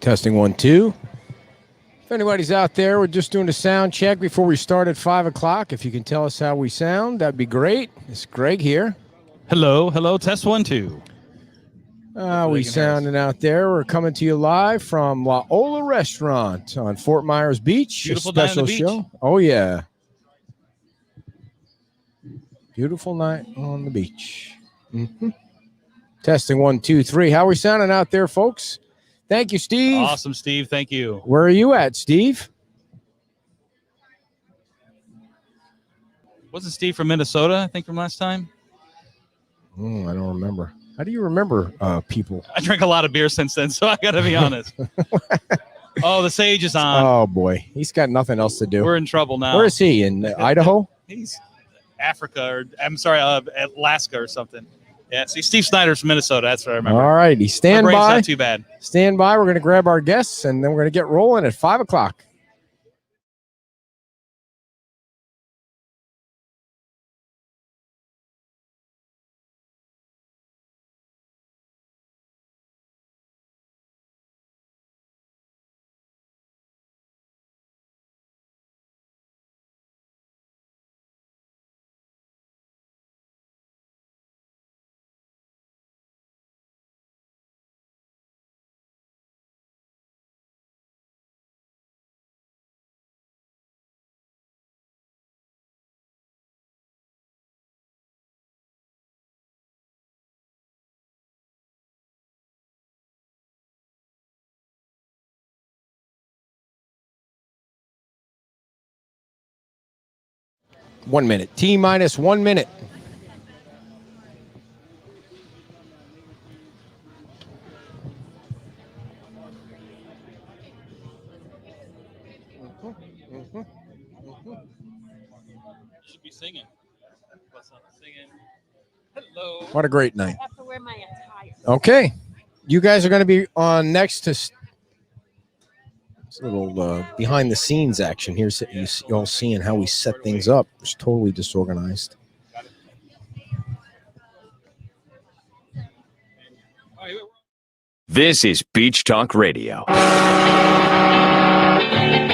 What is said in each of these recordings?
Testing 1, 2. If anybody's out there, we're just doing a sound check before we start at 5 o'clock. If you can tell us how we sound, that'd be great. It's Greg here. Hello. Test 1, 2. We sounding out there. We're coming to you live from Ola'S Restaurant on Fort Myers Beach. Beautiful a special night on the show. beach. Oh, yeah. Beautiful night on the beach. Mm-hmm. Testing 1, 2, 3. How are we sounding out there, folks? Thank you, Steve. Awesome, Steve. Thank you. Where are you at, Steve? Wasn't Steve from Minnesota, I think, from last time? I don't remember. How do you remember people? I drank a lot of beer since then, so I got to be honest. Oh, the Sage is on. Oh, boy. He's got nothing else to do. We're in trouble now. Where is he? In Idaho? He's Africa, or I'm sorry, Alaska or something. Yeah, see, Steve Snyder's from Minnesota. That's what I remember. All righty. Stand My brain's by. not too bad. Stand by. We're going to grab our guests, and then we're going to get rolling at 5 o'clock. One minute. T-minus 1 minute. Should be singing. What's up? Singing. Hello. What a great night. I have to wear my attire. Okay. You guys are going to be on next to this little behind-the-scenes action here. You all seeing how we set things up. It's totally disorganized. This is Beach Talk Radio.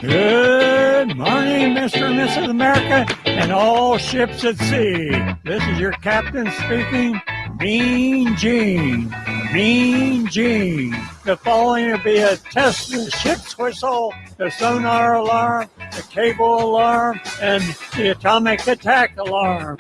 Good morning, Mr. and Mrs. America, and all ships at sea. This is your captain speaking, Mean Gene. Mean Gene. The following will be a test of the ship's whistle, the sonar alarm, the cable alarm, and the atomic attack alarm.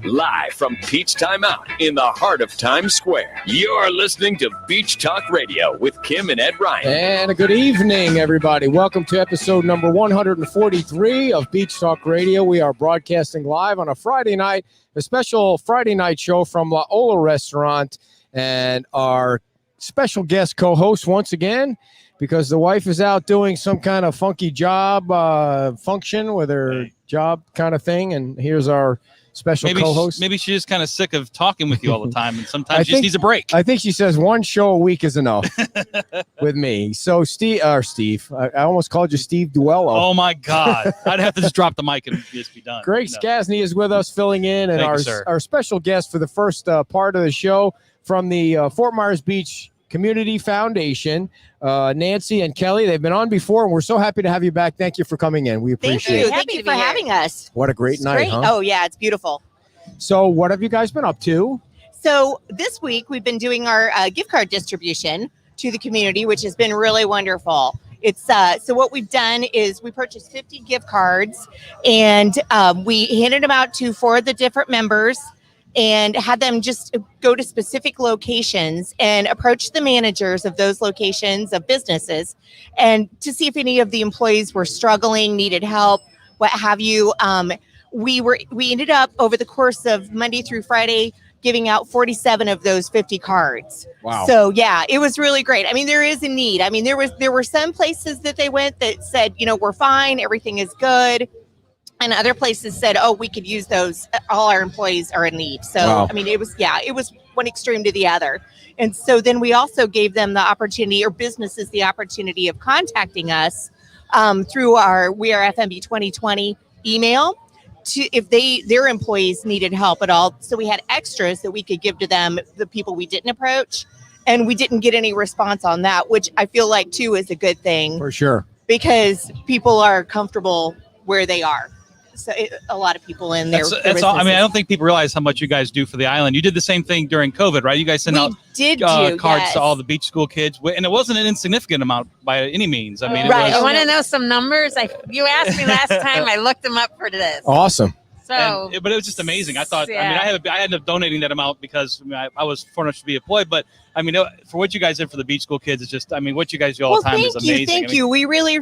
Live from Peach Time Out in the heart of Times Square. You're listening to Beach Talk Radio with Kim and Ed Ryan. And a good evening, everybody. Welcome to episode number 143 of Beach Talk Radio. We are broadcasting live on a Friday night, a special Friday night show from Ola'S Restaurant, and our special guest co-host once again, because the wife is out doing some kind of funky job function with her job kind of thing, and here's our special co-host. Maybe she's just kind of sick of talking with you all the time, and sometimes she just needs a break. I think she says one show a week is enough with me. So Steve, I almost called you Steve Duello. Oh my God. I'd have to just drop the mic and just be done. Greg Skasny is with us filling in, and our special guest for the first part of the show from the Fort Myers Beach Community Foundation, Nancy and Kelly. They've been on before, and we're so happy to have you back. Thank you for coming in. We appreciate it. Thank you for having us. What a great night, huh? Oh, yeah, it's beautiful. So what have you guys been up to? So this week we've been doing our gift card distribution to the community, which has been really wonderful. It's so what we've done is we purchased 50 gift cards, and we handed them out to 4 of the different members, and had them just go to specific locations and approach the managers of those locations of businesses, and to see if any of the employees were struggling, needed help, what have you. We ended up over the course of Monday through Friday giving out 47 of those 50 cards. Wow. So yeah, it was really great. I mean, there is a need. I mean, there were some places that they went that said, we're fine, everything is good. And other places said, oh, we could use those. All our employees are in need. So, wow. I mean, it was one extreme to the other. And so then we also gave them the opportunity, or businesses the opportunity, of contacting us through our We Are FMB 2020 email if their employees needed help at all. So we had extras that we could give to them, the people we didn't approach. and we didn't get any response on that, which I feel like too is a good thing For sure. because people are comfortable where they are. So a lot of people in there. That's all. I mean, I don't think people realize how much you guys do for the island. You did the same thing during COVID, right? You guys sent out cards to all the beach school kids, and it wasn't an insignificant amount by any means. I mean, it was, You want to know some numbers? You asked me last time. I looked them up for this. Awesome. So, but it was just amazing. I thought. Yeah. I mean, I ended up donating that amount because I was fortunate to be employed. But I mean, for what you guys did for the beach school kids, it's just. I mean, what you guys do all the time is amazing. Thank you. We really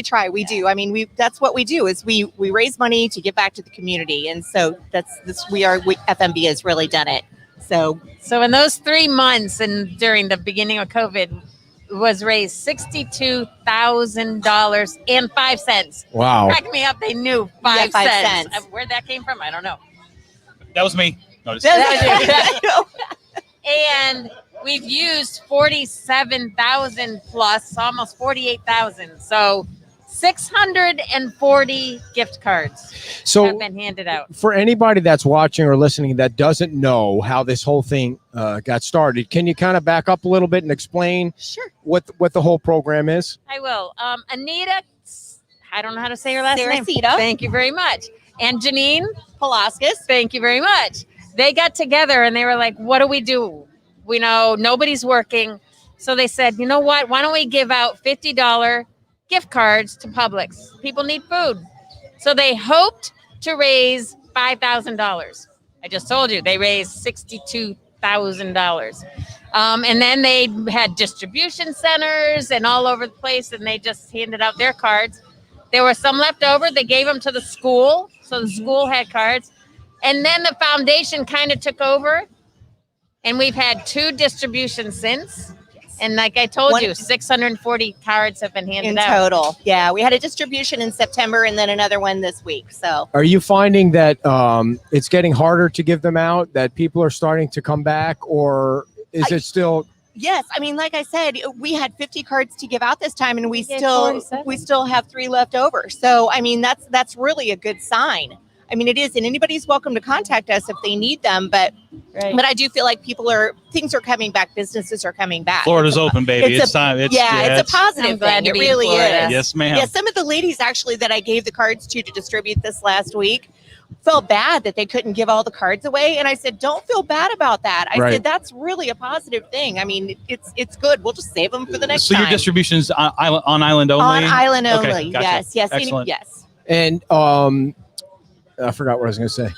try. We do. I mean, that's what we do. Is we raise money to give back to the community, and so FMB has really done it. So in those 3 months and during the beginning of COVID, was raised $62,000.05. Wow. Crack me up. They knew 5 cents. Where that came from, I don't know. That was me. No, And we've used 47,000 plus, almost 48,000. So 640 gift cards have been handed out. For anybody that's watching or listening that doesn't know how this whole thing got started, can you kind of back up a little bit and explain what the whole program is? I will. Anita, I don't know how to say her last name. Saracita. Thank you very much. And Janine Palaskis. Thank you very much. They got together and they were like, what do we do? We know nobody's working. So they said, you know what? Why don't we give out $50 gift cards to Publix? People need food. So they hoped to raise $5,000. I just told you they raised $62,000. And then they had distribution centers and all over the place, and they just handed out their cards. There were some left over. They gave them to the school. So the school had cards. And then the foundation kind of took over. And we've had 2 distributions since. And like I told you, 640 cards have been handed out. In total. Yeah. We had a distribution in September and then another one this week. So are you finding that it's getting harder to give them out, that people are starting to come back, or is it still? Yes. I mean, like I said, we had 50 cards to give out this time and we still have 3 left over. So, I mean, that's really a good sign. I mean, it is, and anybody's welcome to contact us if they need them. But I do feel like things are coming back. Businesses are coming back. Florida's open, baby. It's time. It's a positive thing. It really is. Yes, ma'am. Yeah, some of the ladies actually that I gave the cards to distribute this last week felt bad that they couldn't give all the cards away. And I said, don't feel bad about that. I said, that's really a positive thing. I mean, it's good. We'll just save them for the next time. So your distribution's on island only? On island only. Okay, gotcha. Yes. Excellent. Yes. And I forgot what I was going to say.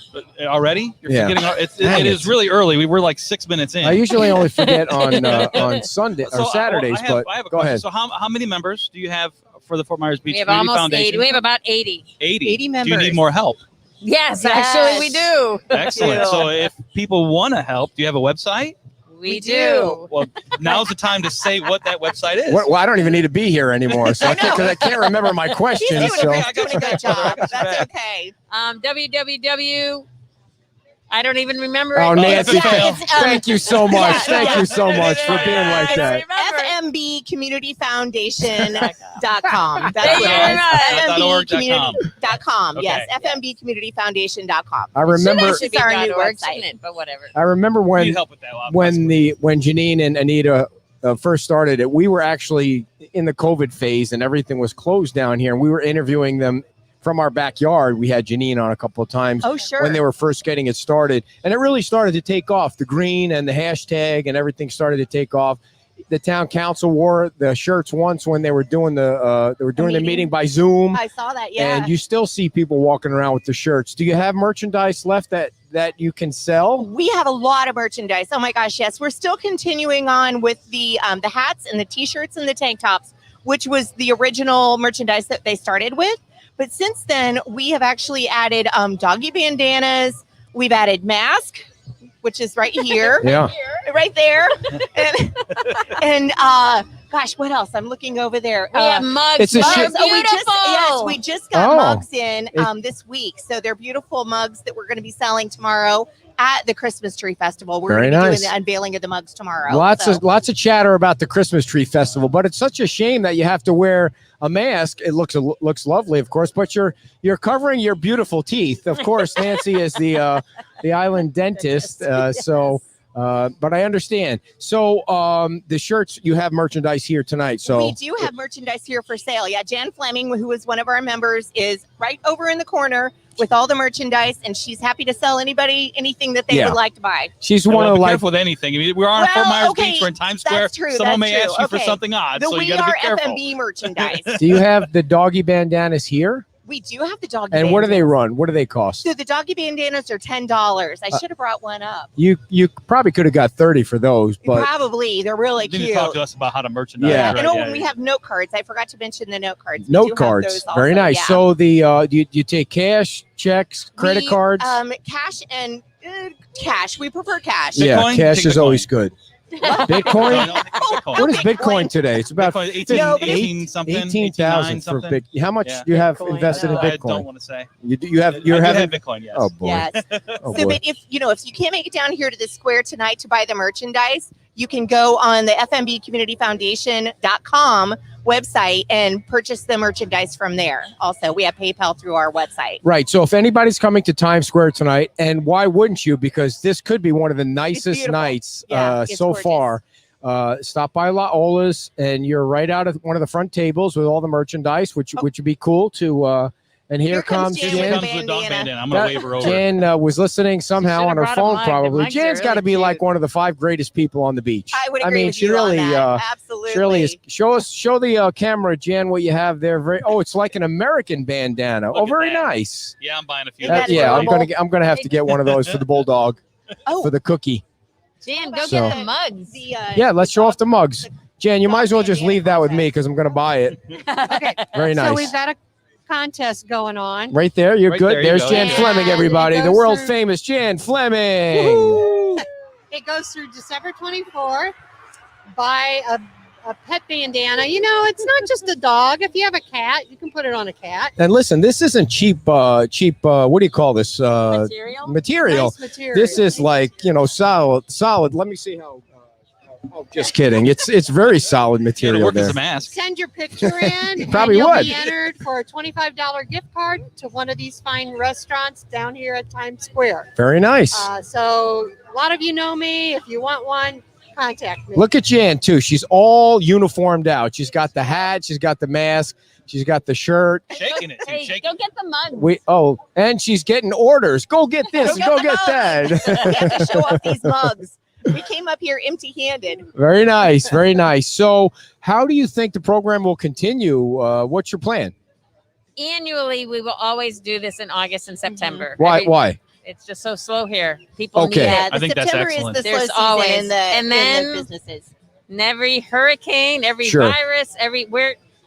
Already? You're forgetting? It is really early. We were like 6 minutes in. I usually only forget on Sunday or Saturdays. I have but a go question. ahead. So how many members do you have for the Fort Myers Beach We have Community almost Foundation? 80. We have about 80. 80 members. Do you need more help? Yes, actually we do. Excellent. So if people want to help, do you have a website? We do. Well, now's the time to say what that website is. Well, I don't even need to be here anymore, so I can't remember my question. He's doing a good job. That's okay. www. I don't even remember. Oh, it. Nancy, thank you so much. Thank you so much for being like that. FMBcommunityfoundation.com. That's what it is. FMBcommunity.com. Yes, FMBcommunityfoundation.com. I remember. It should be our new .org, website. shouldn't it? But whatever. I remember when Need help with that, when Janine and Anita first started it. We were actually in the COVID phase, and everything was closed down here, and we were interviewing them from our backyard. We had Janine on a couple of times. Oh, sure. When they were first getting it started, and it really started to take off. The green and the hashtag and everything started to take off. The town council wore the shirts once when they were doing the meeting by Zoom. I saw that. Yeah. And you still see people walking around with the shirts. Do you have merchandise left that you can sell? We have a lot of merchandise. Oh my gosh, yes. We're still continuing on with the hats and the t-shirts and the tank tops, which was the original merchandise that they started with. But since then, we have actually added doggy bandanas. We've added mask, which is right here. Yeah. Right there. and gosh, what else? I'm looking over there. We have mugs. It's a Mugs. Oh, we just got mugs in this week. So they're beautiful mugs that we're going to be selling tomorrow at the Christmas Tree Festival. We're going to be doing the unveiling of the mugs tomorrow. Lots of chatter about the Christmas Tree Festival, but it's such a shame that you have to wear a mask. It looks lovely, of course, but you're covering your beautiful teeth. Of course, Nancy is the island dentist. Yes. So But I understand. So the shirts, you have merchandise here tonight. So we do have merchandise here for sale. Yeah, Jan Fleming, who is one of our members, is right over in the corner with all the merchandise, and she's happy to sell anybody anything that they would like to buy. She's one of the careful with anything. I mean, we're on Fort Myers Beach. We're in Times Square. That's true. Someone may ask you for something odd, so you got to be careful. We are FMB merchandise. Do you have the doggy bandanas here? We do have the doggy And bandanas. what do they run? What do they cost? So the doggy bandanas are $10. I should have brought one up. You probably could have got 30 for those, but Probably. They're really You cute. need to talk to us about how to merchandise. Yeah. And we have note cards. I forgot to mention the note cards. We do note have cards. those Very also, nice. yeah. So the you take cash, checks, credit cards? Cash and cash. We prefer cash. Yeah, Bitcoin? cash Take is Bitcoin. always good. Bitcoin? Bitcoin. What is Bitcoin today? It's about Bitcoin, 18 something, 18,000 for something. Bitcoin. How much Yeah. do you have Bitcoin, invested in no. I Bitcoin? don't want to say. You have I you're do having have Bitcoin, yes. Oh boy. Yes. Oh So, boy. but if you can't make it down here to the square tonight to buy the merchandise, you can go on the fmbcommunityfoundation.com website and purchase the merchandise from there. Also, we have PayPal through our website. Right. So if anybody's coming to Times Square tonight, and why wouldn't you? Because this could be one of the nicest beautiful. nights Yeah, it's so gorgeous. far. Stop by Ola'S, and you're right out of one of the front tables with all the merchandise, which would be cool to. And here comes Jan Here with Jan. the comes the dog bandana. bandana. I'm going to wave her over. Jan was listening somehow should've on her brought a phone, mug. The probably. mugs are Jan's got to really be like cute. one of the 5 greatest people on the beach. I would agree mean, with she you really, on that. Absolutely. She really is. Show the camera, Jan, what you have there. It's like an American bandana. Look at very that. nice. Yeah, I'm buying a few. Isn't that Yeah, adorable? I'm gonna have to get one of those for the bulldog Oh, for the cookie. Jan, go So- get the mugs. Yeah, let's show off the mugs. Jan, you might as well just bandana leave that with me contest. because I'm gonna buy it. Okay. Very nice. So we've got a contest going on. Right there, you're Right good. there you There's go. Jan Yeah. Fleming, everybody, It the goes world through- famous Jan Fleming. It goes through December 24th. Buy a pet bandana. You know, it's not just a dog. If you have a cat, you can put it on a cat. And listen, this isn't cheap. What do you call this? Material. Material. Nice material. This is like solid. Let me see how. Oh, just kidding. It's very solid Yeah, to material work as there. a mask. Send your picture in. Probably and you'll would. be entered for a $25 gift card to one of these fine restaurants down here at Times Square. Very nice. So a lot of you know me. If you want one, contact me. Look at Jan too. She's all uniformed out. She's got the hat. She's got the mask. She's got the shirt. Shaking it, too. Hey, Shaking go get the mugs. And she's getting orders. Go get this. Go Go get get the that. we have to show off these mugs. We came up here empty-handed. Very nice. Very nice. So, how do you think the program will continue? What's your plan? Annually, we will always do this in August and September. Why? It's just so slow here. People Okay. need Yeah, it. I think that's September is excellent. the slow There's season always- in the, and in then- the businesses. And every hurricane, every Sure. virus,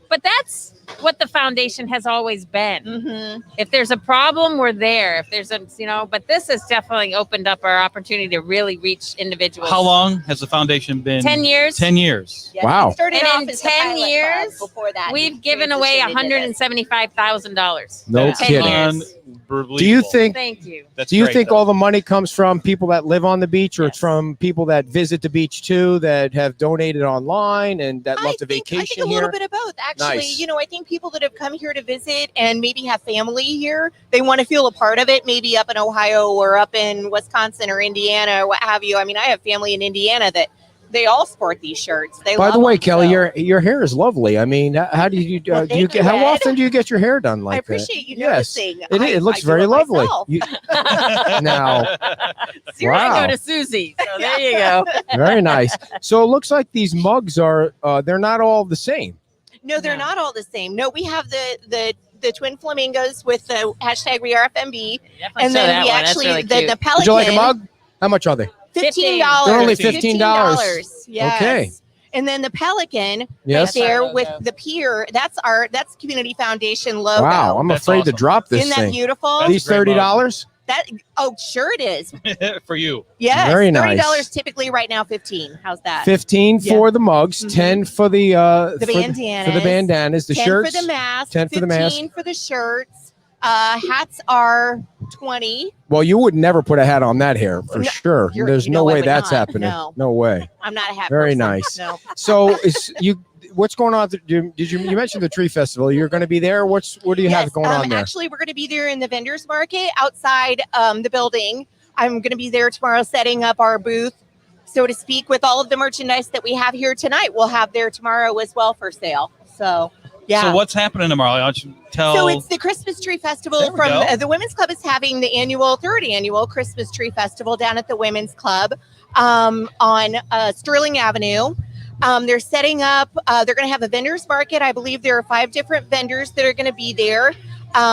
but that's what the foundation has always been. Mm-hmm. If there's a problem, we're there. If there's but this has definitely opened up our opportunity to really reach individuals. How long has the foundation been? 10 years. 10 years. Yes, Wow. it started And off in as the 10 pilot club years, before that, We've given away $175,000. No That's kidding. unbelievable. Do you think? Thank you. That's Do you great, think though. all the money comes from people that live on the beach, or it's Yes. from people that visit the beach too, that have donated online and that love to I think vacation a little here? bit of both. Actually, Nice. I think people that have come here to visit and maybe have family here, they want to feel a part of it, maybe up in Ohio or up in Wisconsin or Indiana or what have you. I mean, I have family in Indiana that they all sport these shirts. They By love the way, them, Kelly, so your hair is lovely. I mean, how do you Well, do you thank get you, how Ed. often do you get your hair done like I that? appreciate you Yes. noticing. It looks I do very it lovely. myself. Now, Here I Wow. go to Susie. So there you go. very nice. So it looks like these mugs are they're not all the same. No, they're No. not all the same. No, we have the twin flamingos with the hashtag WeAreFMB, and then we actually the pelican. Would you like a mug? How much are they? $15. They're only $15. Yes. Okay. And then the pelican Yes. right there That's our with logo. the pier. That's Community Foundation logo. Wow, I'm That's afraid to awesome. drop this Isn't that thing. beautiful? That's These a great mug. $30. Sure it is. For you. Yes. Very $30 nice. typically right now, 15. How's that? 15 for the mugs, Mhm. 10 for the bandanas. for the bandanas, the 10 shirts. for the mask, 10 for the mask. 15 for the shirts. Hats are 20. Well, you would never put a hat on that hair for No, sure. you're- There's you no know I way would that's not. happening. No. No way. I'm not a hat Very person. nice. No. So what's going on? You mentioned the tree festival? You're going to be there. What do you have going on there? Actually, we're going to be there in the vendors market outside the building. I'm going to be there tomorrow setting up our booth so to speak, with all of the merchandise that we have here tonight. We'll have there tomorrow as well for sale. So, yeah. So what's happening tomorrow? Why don't you tell? So it's the Christmas Tree Festival from the Women's Club is having the third annual Christmas Tree Festival down at the Women's Club on Sterling Avenue. They're setting up, they're going to have a vendor's market. I believe there are 5 different vendors that are going to be there.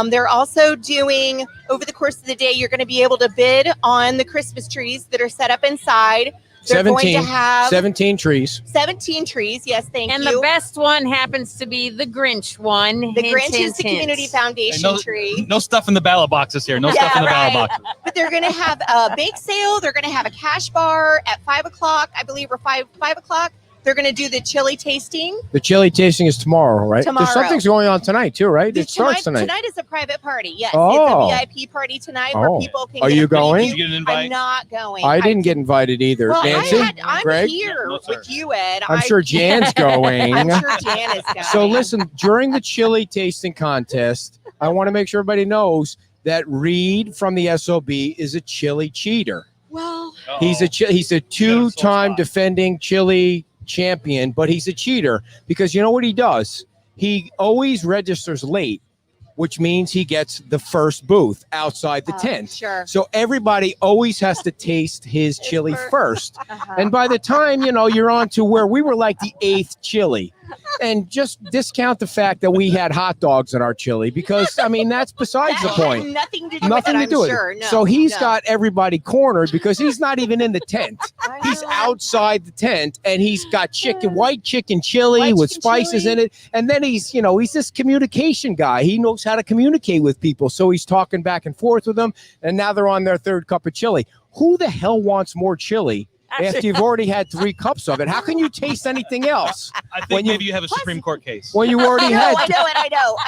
They're also doing, over the course of the day, you're going to be able to bid on the Christmas trees that are set up inside. They're 17, going to have 17 trees. 17 trees, yes, thank you. And the best one happens to be the Grinch one. The Grinch is the Community Foundation tree. No stuff in the ballot boxes here. No stuff in the ballot boxes. But they're going to have a bake sale. They're going to have a cash bar at 5 o'clock, I believe, or 5 o'clock. They're going to do the chili tasting. The chili tasting is tomorrow, right? Tomorrow. There's something's going on tonight, too, right? It starts tonight. Tonight is a private party, yes. Oh. It's a VIP party tonight where people can Are get you a going? preview. Did you get an invite? I'm not going. I didn't get invited either. Well, Nancy? I'm Greg? here with you, Ed. I'm sure Jan's going. I'm sure Jan is going. So listen, during the chili tasting contest, I want to make sure everybody knows that Reed from the SOB is a chili cheater. Well, he's a 2-time defending chili champion, but he's a cheater because you know what he does? He always registers late, which means he gets the first booth outside the tent. Sure. So everybody always has to taste his chili first. And by the time, you're on to where we were like the 8th chili. And just discount the fact that we had hot dogs in our chili because, that's besides the point. Nothing to do with it, I'm sure. No, so he's got everybody cornered because he's not even in the tent. He's outside the tent and he's got white chicken chili with spices in it. And then he's this communication guy. He knows how to communicate with people. So he's talking back and forth with them. And now they're on their 3rd cup of chili. Who the hell wants more chili after you've already had 3 cups of it? How can you taste anything else? I think maybe you have a Supreme Court case. When you already had. I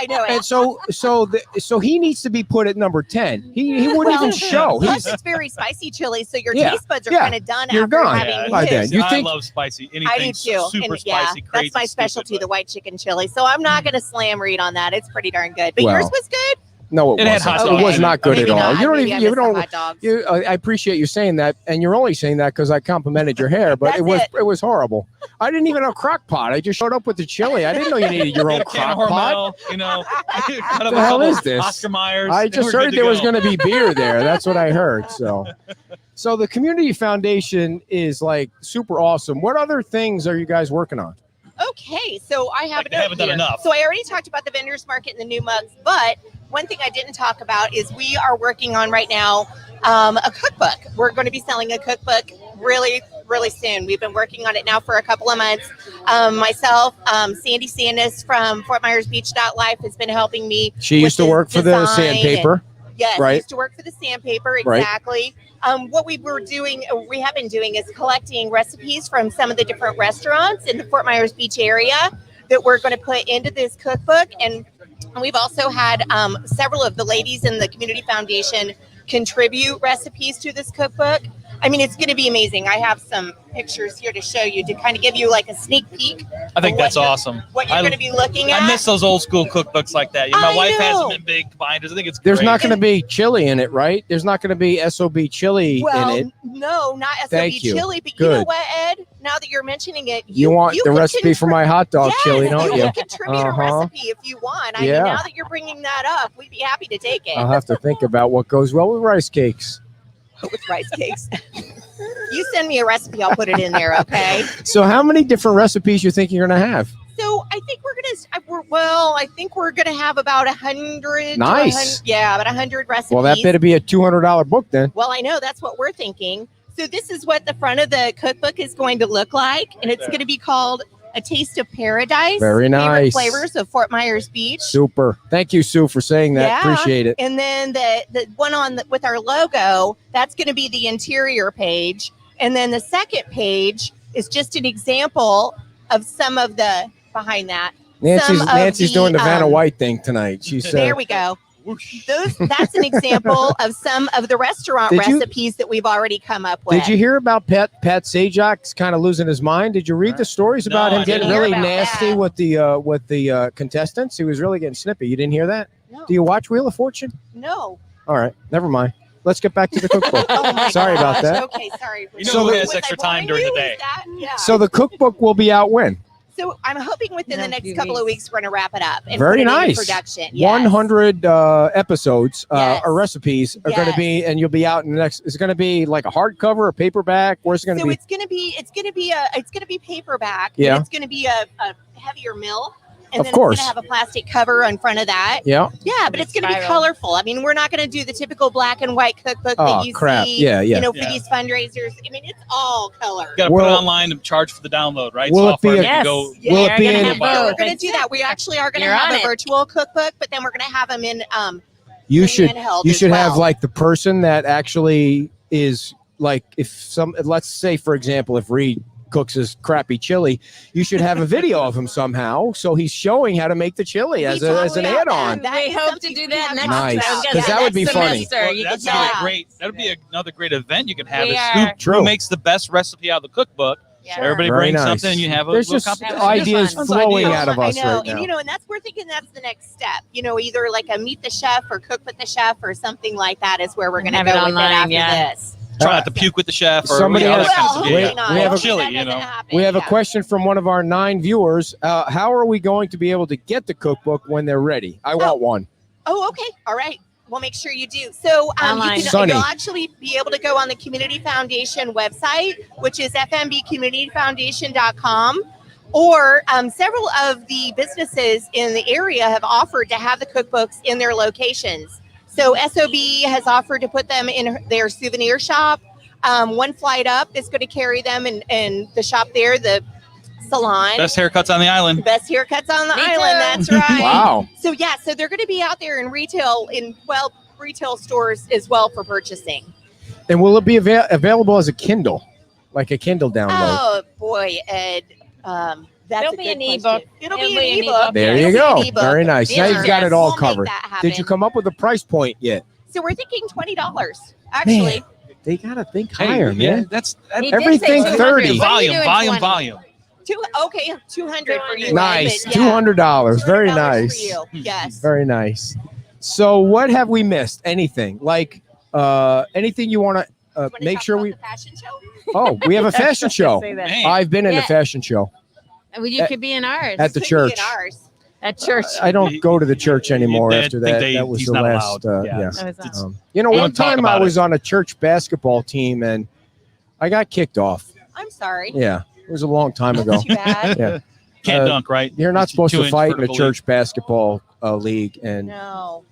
know it. And so he needs to be put at number 10. He wouldn't even show. Plus, it's very spicy chili, so your taste buds are kind of done You're after gone. having By then. I love spicy. Anything super spicy, crazy. That's my specialty, the white chicken chili. So I'm not going to slam Reed on that. It's pretty darn good. But yours was good. No, it wasn't. It was not good at all. You don't. I appreciate you saying that, and you're only saying that because I complimented your hair, but it was horrible. I didn't even have a crock pot. I just showed up with the chili. I didn't know you needed your own crock pot. What the hell is this? Oscar Myers. I just heard there was going to be beer there. That's what I heard. So the Community Foundation is like super awesome. What other things are you guys working on? Okay, so I haven't done enough. So I already talked about the vendors market and the new mugs, but one thing I didn't talk about is we are working on right now a cookbook. We're going to be selling a cookbook really, really soon. We've been working on it now for a couple of months. Myself, Sandy Sandus from Fort Myers Beach.life has been helping me. She used to work for the sandpaper. Yes, right. Used to work for the sandpaper, exactly. Right. What we have been doing is collecting recipes from some of the different restaurants in the Fort Myers Beach area that we're going to put into this cookbook. And we've also had several of the ladies in the Community Foundation contribute recipes to this cookbook. I mean, it's going to be amazing. I have some pictures here to show you to kind of give you like a sneak peek. I think that's awesome. What you're going to be looking at. I miss those old school cookbooks like that. My wife has them in big binders. I think it's great. There's not going to be chili in it, right? There's not going to be SOB chili in it. No, not SOB chili. But Good. You know what, Ed? Now that you're mentioning it, you want the recipe for my hot dog chili, don't you? You can contribute a recipe if you want. I mean, now that you're bringing that up, we'd be happy to take it. I'll have to think about what goes well with rice cakes. With rice cakes. You send me a recipe, I'll put it in there, okay? So how many different recipes you think you're going to have? So I think we're gonna have about 100. Nice. About 100 recipes. Well, that better be a $200 book then. Well, I know that's what we're thinking. So this is what the front of the cookbook is going to look like, and it's going to be called A Taste of Paradise. Very nice. Favorite flavors of Fort Myers Beach. Super. Thank you, Sue, for saying that. Yeah. Appreciate it. And then the one with our logo, that's going to be the interior page. And then the second page is just an example of some of the behind that. Nancy's doing the Vanna White thing tonight. She said, there we go. That's an example of some of the restaurant recipes that we've already come up with. Did you hear about Pat Sajak's kind of losing his mind? Did you read the stories about him getting really nasty with the contestants? He was really getting snippy. You didn't hear that? No. Do you watch Wheel of Fortune? No. All right, never mind. let's get back to the cookbook. Oh my Sorry about gosh. that. Okay, sorry. You know So who the- has Was extra I time boring during the you? day? Is that- yeah. So the cookbook will be out when? So I'm hoping within the In a next few couple of weeks. weeks we're going to wrap it up and Very put it into nice. production. Yes. 100 episodes Yes. or recipes are going to Yes. be, and you'll be out in the next. Is it going to be like a hardcover, a paperback? Where's it going to So be? it's going to be paperback. Yeah. And it's going to be a heavier mill. And Of then course. it's going to have a plastic cover in front of that. Yeah. Yeah, but it's going to be Spiral. colorful. I mean, we're not going to do the typical black and white cookbook Oh, that you crap. see. Yeah, yeah. You know, for Yeah. these fundraisers. I mean, it's all color. You got to put it Well- online and charge for the download, right? Will it Software be a- you can Yes. go. Will it We're be gonna in- have Yeah, we're both. going to do that. We actually are going to You're have on a it. virtual cookbook, but then we're going to have them in You in should handheld you as should have well. like the person that actually is like, if some, let's say for example, if Reed cooks his crappy chili, you should have a video of him somehow, so he's showing how to make the chili as an totally have add-on. that. We is hope to something do we that have next talked Nice, about. 'cause Yeah, that would be next funny. semester. You That'd can be Yeah. a great. That'd be another great event you could have. We Is are- True. who makes the best recipe out of the cookbook? Yeah. Everybody Very brings nice. something, and you have a There's little just competition. ideas Sounds flowing ideal. out of us I know, right and now. and we're thinking that's the next step. You know, either like a meet the chef or cook with the chef or something like that is where we're going to Have go it with online, it after yeah. this. Try not to puke with the chef or Somebody all has- that kind of Well, stuff. hopefully Yeah, not. we have a- Hopefully chili, that you know. doesn't happen. We have a Yeah. question from one of our 9 viewers. How are we going to be able to get the cookbook when they're ready? I want one. Oh, okay. All right. We'll make sure you do. So Online. Sunny. you'll actually be able to go on the Community Foundation website, which is fmbcommunityfoundation.com. Or several of the businesses in the area have offered to have the cookbooks in their locations. So SOB has offered to put them in their souvenir shop. One Flight Up is going to carry them in the shop there, the salon. Best haircuts on the island. Best haircuts on the Me island. too. That's right. Wow. So yeah, so they're going to be out there in retail stores as well for purchasing. And will it be available as a Kindle, like a Kindle download? Oh boy, Ed, that's It'll a be good an question. ebook. It'll It'll be be an an ebook. ebook. There It'll you be go. an ebook. Very nice. Now Yeah. you've got it all We'll make covered. that Did you happen. come up with a price point yet? So we're thinking $20. Actually, Man, they gotta think Hey, higher, yeah, man. that's He did Everything say 200. 30. What are you volume, doing, volume, 20? volume. 200 for you. Ed, Nice. but yeah, $200. Very $200 nice. For you. Yes. Very nice. So, what have we missed? Anything like anything you want to Wanna make talk sure about we? the fashion show? Oh, we have a fashion show. Say that. Man, I've been in a Yeah. fashion show Well, you could be in ours at the Could be church. in ours. at church. I don't go to the church anymore I after think that. That was he's the not last. allowed. Yeah. That was It's- awesome. You know, We one don't talk time I about was on a church basketball team and I got kicked off. I'm sorry. Yeah, it was a long time ago. Too bad. Yeah. Can't dunk, right? You're not It's supposed to 2-inch fight in a vertical church basketball league, and No.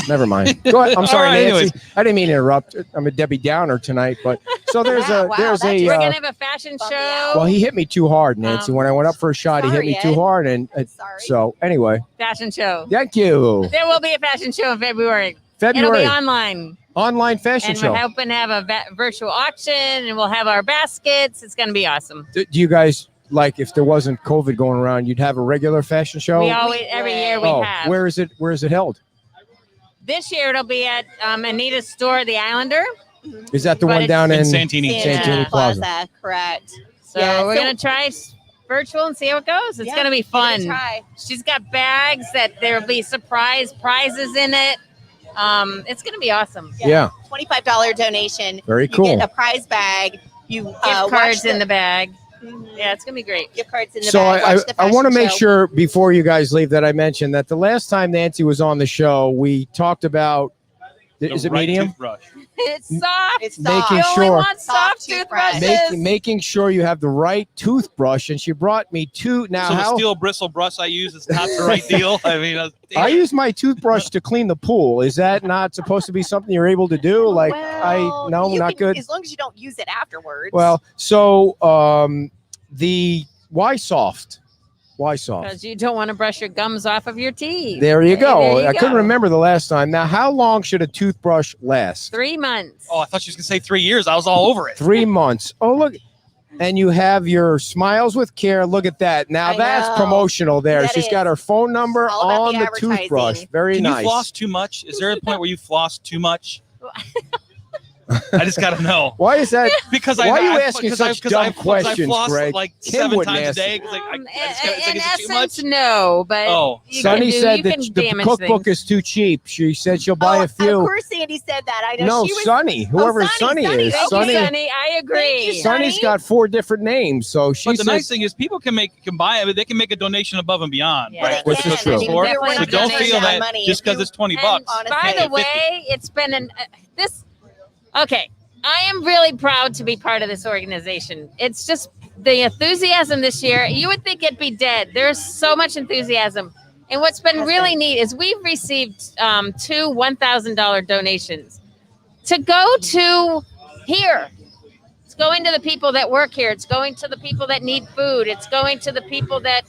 never mind. Go ahead. I'm sorry, All right, Nancy. anyways. I didn't mean to interrupt. I'm a Debbie Downer tonight, but so there's Yeah, a wow, there's that's- a. We're gonna have a fashion Bump me show. out. Well, he hit me too hard, Nancy. When I went up for a shot, he hit me sorry, too Ed. hard, and Sorry. so anyway, Fashion show. thank you. There will be a fashion show in February. February It'll be online. online fashion And show. we're hoping to have a virtual auction, and we'll have our baskets. It's going to be awesome. Do you guys like if there wasn't COVID going around, you'd have a regular fashion show? We always, every year we oh, have. where is it? Where is it held? This year it'll be at Anita's store, the Islander. Is that the But one it's- down in? In Santini. Santini Plaza. Correct. So Yeah, we're so- going to try virtual and see how it goes. It's Yeah, going to be give it a fun. try. She's got bags that there'll be surprise prizes in it. It's going to be awesome. Yeah, $25 donation. very You cool. get a prize bag. You Gift watch cards in the bag. Mhm. Yeah, it's going to be great. Gift cards in the So bag. I Watch the want to fashion make show. sure before you guys leave that I mentioned that the last time Nancy was on the show, we talked about is it right medium? toothbrush. It's soft. It's Making soft. You only sure- want soft Soft toothbrush. toothbrushes. Making sure you have the right toothbrush, and she brought me two. Now, So the how steel bristle brush I use is not the right deal. I mean, I use my toothbrush to clean the pool. Is that not supposed to be something you're able to do? Like Well, no, you not can- good. As long as you don't use it afterwards. Well, so the why soft? Why soft? Because you don't want to brush your gums off of your teeth. There you go. There you I couldn't go. remember the last time. Now, how long should a toothbrush last? 3 months. Oh, I thought she was gonna say 3 years. I was all over it. 3 months. Oh, look. And you have your Smiles with Care. Look at that. Now I that's know. promotional there. That She's is. got her phone number It's all about on the the advertising. toothbrush. Very Can nice. you floss too much? Is there a point where you floss too much? I just got to know. Why is that? Because why are you asking such dumb questions, I Greg? like Kim 7 times a ask. day. In essence, no, but Sonny said that the cookbook is too cheap. She said she'll buy a few. Of course, Sandy said that. I know. No, she was, Sonny, whoever Sonny is. Thank you, Sonny. I agree. Sonny's got 4 different names, so she But the says, nice thing is people can buy it. They can make a donation above and beyond, Yeah. right? Which is true. So don't feel that just because it's $20. By the way, it's been okay. I am really proud to be part of this organization. It's just the enthusiasm this year. You would think it'd be dead. There's so much enthusiasm. And what's been really neat is we've received 2 $1,000 donations to go to here. It's going to the people that work here. It's going to the people that need food. It's going to the people that,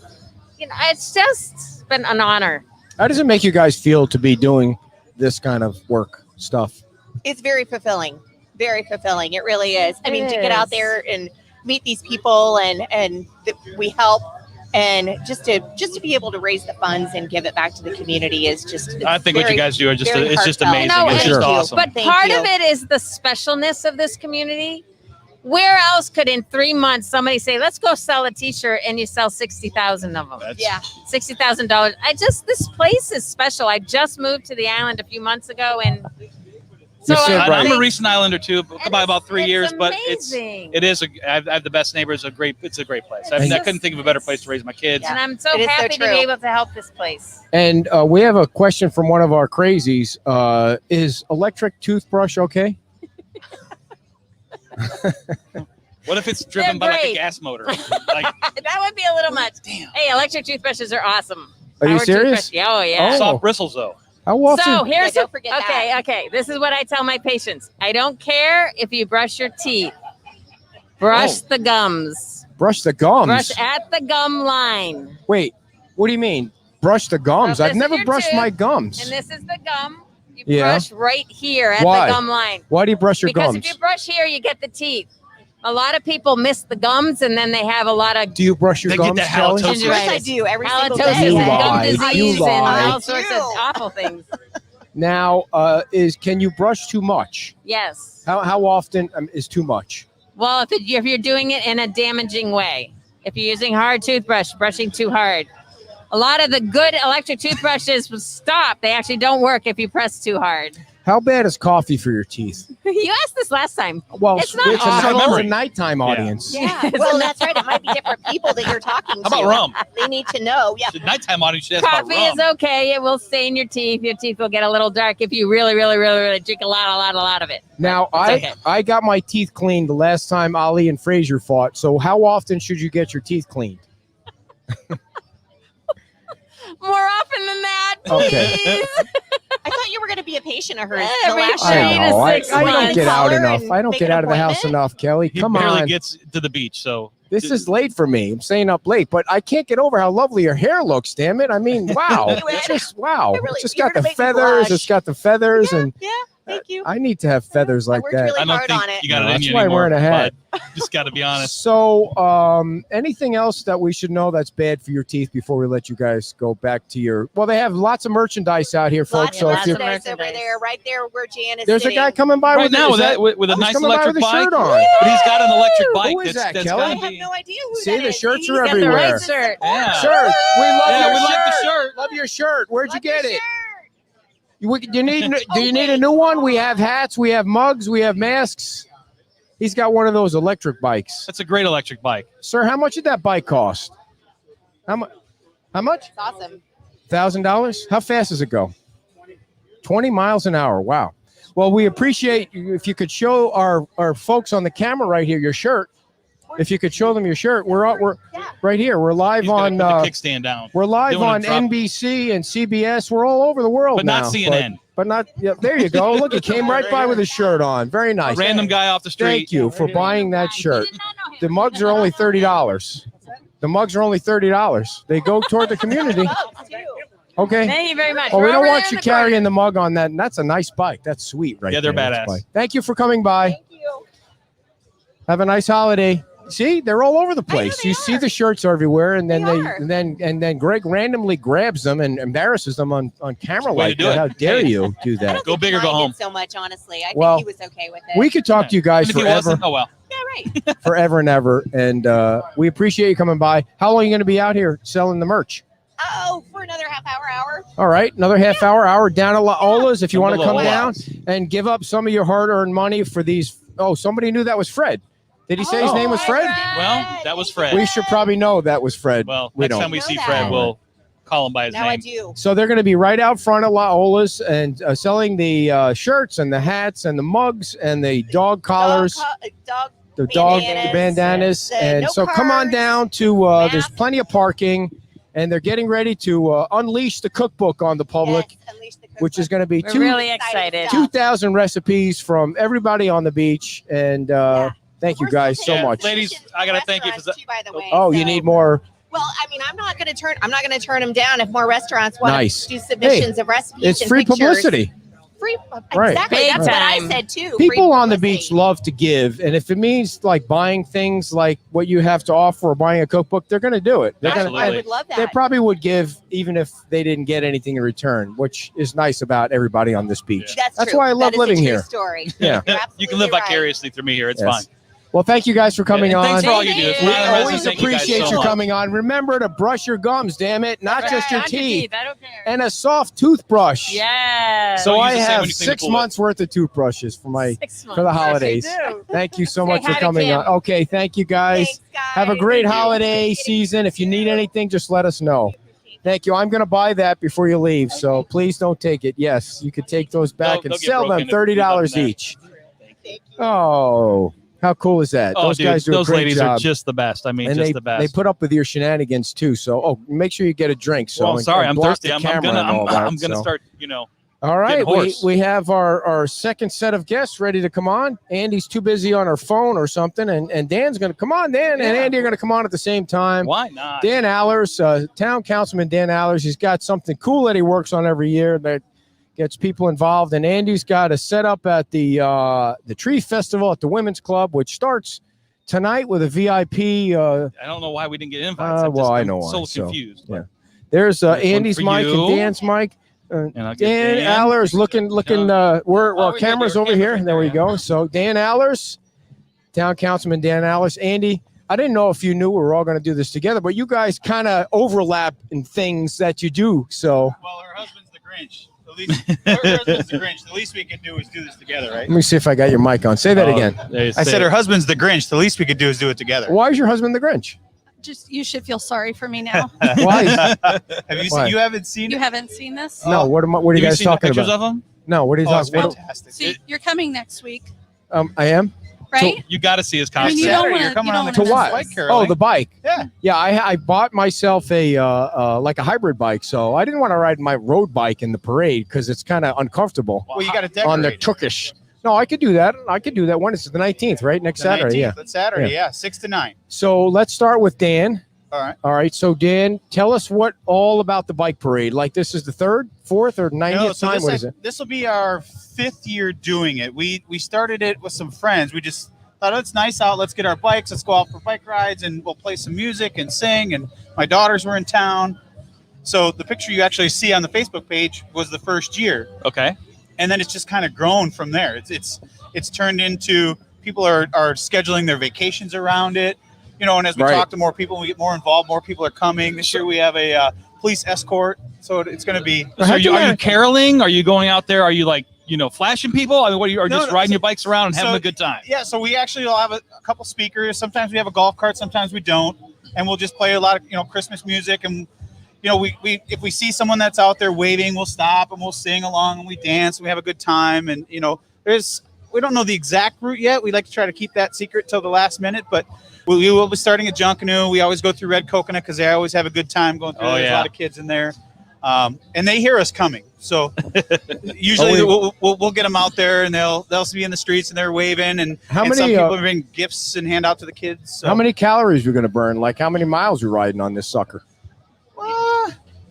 it's just been an honor. how does it make you guys feel to be doing this kind of work stuff? It's very fulfilling. Very fulfilling. It really is. I mean, to get out there and meet these people and we help, and just to be able to raise the funds and give it back to the community is just. I think what you guys do are just very it's just heartfelt. amazing. It's just awesome. But part of it is the specialness of this community. Where else could in 3 months somebody say, let's go sell a t-shirt, and you sell 60,000 of them? $60,000. This place is special. I just moved to the island a few months ago, and so I'm a recent Islander too, by about 3 years, but amazing. I have the best neighbors. It's a great place. I couldn't think of a better place to raise my kids. And I'm so happy to be able to help this place. And we have a question from one of our crazies. Is electric toothbrush okay? What if it's driven by like a gas motor? That would be a little much. Damn. Hey, electric toothbrushes are awesome. Are you serious? Oh, yeah. Soft bristles, though. How often? So here's don't forget that. Okay. This is what I tell my patients. I don't care if you brush your teeth. Brush the gums. Brush the gums? Brush at the gum line. Wait, what do you mean? Brush the gums? Well, I've never brushed my gums. And this is the gum. You Yeah. brush right here at Why? the gum line. Why do you brush your Because gums? if you brush here, you get the teeth. A lot of people miss the gums, and then they have a lot of Do you brush your They get gums, that Kelly? halitosis. Yes, I do every single day. halitosis You and gum lie. disease You and lie. all sorts of awful things. Now, can you brush too much? Yes. How often is too much? Well, if you're doing it in a damaging way, if you're using hard toothbrush, brushing too hard. A lot of the good electric toothbrushes will stop. They actually don't work if you press too hard. How bad is coffee for your teeth? You asked this last time. Well, It's not it's awful. a nighttime audience. Yeah. Well, that's right. It might be different people that you're talking to. How about rum? They need to know. Yeah. The nighttime audience should ask about Coffee rum. is okay. It will stain your teeth. Your teeth will get a little dark if you really, really, really, really drink a lot of it. Now, okay. I got my teeth cleaned the last time Ali and Frazier fought. So how often should you get your teeth cleaned? More often than that, please. Okay. I thought you were going to be a patient of hers. Every the last three show. to I know. I 6 don't months. get out Color enough. and I don't make get an out of the house appointment? enough, Kelly. He Come barely on. gets to the beach, so This is late for me. I'm staying up late, but I can't get over how lovely your hair looks, damn it. I mean, wow. It's just wow. It really- It's just you're got the gonna make me feathers. blush. It's got the feathers and Yeah. Thank you. I need to have feathers like worked that. really I don't hard think on it. you got No, it in that's you why I'm anymore. wearing a hat. but Just got to be honest. So, anything else that we should know that's bad for your teeth before we let you guys go back to your? Well, they have lots of merchandise out here, folks. Lots So of if you, merchandise over there, right there where Jan is there's a sitting. guy coming by Right with now, is that- with a he's nice coming by electric with a bike, shirt on. but he's got an electric bike. Who is that, Kelly? I gonna have be- no idea who See, that the is. shirts He's are got the everywhere. right shirt. Yeah. Shirt. We love Yeah, your we shirt. like the shirt. Love your shirt. Where'd you Love get your it? shirt. Do you need a new one? We have hats, we have mugs, we have masks. He's got one of those electric bikes. That's a great electric bike. Sir, how much did that bike cost? How much? It's awesome. $1,000? How fast does it go? 20 miles an hour. Wow. Well, we appreciate you if you could show our folks on the camera right here your shirt. If you could show them your shirt, we're right here. We're live He's on gonna put the kickstand down. we're live Doing a on drop. NBC and CBS. We're all over the world But now. not CNN. But not. Yeah, there you go. Look, he came right by with his shirt on. Very nice. Random guy off the street. Thank you for buying that shirt. The mugs are only $30. The mugs are only $30. They go toward the community. Okay. Thank you very much. Well, we We're don't over want there you in the corner. carrying the mug on that. And that's a nice bike. That's sweet, right? Yeah, they're there. That's badass. bike. Thank you for coming by. Thank you. Have a nice holiday. See, they're all over the place. You see the shirts everywhere, and then then Greg randomly grabs them and embarrasses them on camera like that. How dare you do that? Go big or go home. So much, honestly. I think he was okay with it. We could talk to you guys forever. Oh well. Yeah, right. Forever and ever, and we appreciate you coming by. How long are you going to be out here selling the merch? Oh, for another hour. All right, another half hour down at Ola'S. If you want to come down and give up some of your hard-earned money for these. Oh, somebody knew that was Fred. Did he say his name was Fred? Well, that was Fred. We should probably know that was Fred. Well, next time we see Fred, we'll call him by his name. I do. So they're going to be right out front of Ola'S and selling the shirts and the hats and the mugs and the dog collars, the dog bandanas. And so come on down to. There's plenty of parking. And they're getting ready to unleash the cookbook on the public, which is going to be really excited. 2,000 recipes from everybody on the beach. And thank you guys so much. Ladies, I got to thank you. By the way, you need more. Well, I mean, I'm not going to turn them down if more restaurants want to do submissions of recipes. It's free publicity. Free, right. Exactly. That's what I said too. People on the beach love to give, and if it means like buying things like what you have to offer or buying a cookbook, they're going to do it. I would love that. They probably would give even if they didn't get anything in return, which is nice about everybody on this beach. That's true. Why I love living here. Story. Yeah, you can live vicariously through me here. It's fine. Well, thank you guys for coming on. Thanks for all you do. We always appreciate you coming on. Remember to brush your gums, damn it, not just your teeth. I don't care. And a soft toothbrush. Yeah. So I have 6 months worth of toothbrushes for the holidays. Thank you so much for coming on. Okay, thank you guys. Thanks, guys. Have a great holiday season. If you need anything, just let us know. Thank you. I'm going to buy that before you leave, so please don't take it. Yes, you could take those back and sell them $30 each. Oh. How cool is that? Oh, those guys do a those great ladies job. are just the best. I mean, and just the best. They put up with your shenanigans too. So, make sure you get a drink. So, well, sorry, I'm thirsty. I'm gonna so. start. All right, we have our second set of guests ready to come on. Andy's too busy on her phone or something, and Dan's gonna come on. Dan and Andy are gonna come on at the same time. Why not? Dan Allers, town councilman Dan Allers, he's got something cool that he works on every year that gets people involved. And Andy's got a setup at the Tree Festival at the Women's Club, which starts tonight with a VIP. I don't know why we didn't get invites. I know why. So confused. Yeah. There's Andy's mic and Dan's mic. Dan Allers looking. Our camera's over here. There we go. So Dan Allers, town councilman Dan Allers. Andy, I didn't know if you knew we were all going to do this together, but you guys kind of overlap in things that you do. So. Well, her husband's the Grinch. Her husband's the Grinch. The least we can do is do this together, right? Let me see if I got your mic on. Say that again. I said her husband's the Grinch. The least we could do is do it together. Why is your husband the Grinch? You should feel sorry for me now. Why? Have you seen? You haven't seen You it? haven't seen this? No. What are you guys talking about? Of them? No. What are you talking about? Fantastic. See, you're coming next week, I am. right? You got to see his costume. you don't wanna- You're coming you on the don't To what? bike, Oh, Caroline. the bike. Yeah. Yeah, I bought myself a like a hybrid bike, so I didn't want to ride my road bike in the parade because it's kind of uncomfortable Well, you got to decorate on the it. Turkish. No, I could do that. When is it? The 19th, right? Next The Saturday. 19th, Yeah. That's Saturday. Yeah. 6 to 9. So let's start with Dan. All right. All right. So Dan, tell us all about the bike parade. Like this is the 3rd, 4th, or 90th time. What is it? This will be our 5th year doing it. We started it with some friends. We just thought, it's nice out. Let's get our bikes. Let's go out for bike rides, and we'll play some music and sing. And my daughters were in town. So the picture you actually see on the Facebook page was the first year. Okay. And then it's just kind of grown from there. It's turned into people are scheduling their vacations around it. And as we talk to more people, we get more involved. More people are coming. This year we have a police escort. So it's going to be. So are you caroling? Are you going out there? Are you flashing people? I mean, what are you just riding your bikes around and having a good time? Yeah. So we actually will have a couple speakers. Sometimes we have a golf cart. Sometimes we don't. And we'll just play a lot of, Christmas music. And, we if we see someone that's out there waving, we'll stop and we'll sing along and we dance and we have a good time. And, we don't know the exact route yet. We like to try to keep that secret till the last minute, but we will be starting at Junkanoo. We always go through Red Coconut because they always have a good time going through. There's a lot of kids in there. And they hear us coming. So usually we'll get them out there and they'll be in the streets and they're waving. And some people bring gifts and hand out to the kids. So. How many calories we're going to burn? Like how many miles you're riding on this sucker?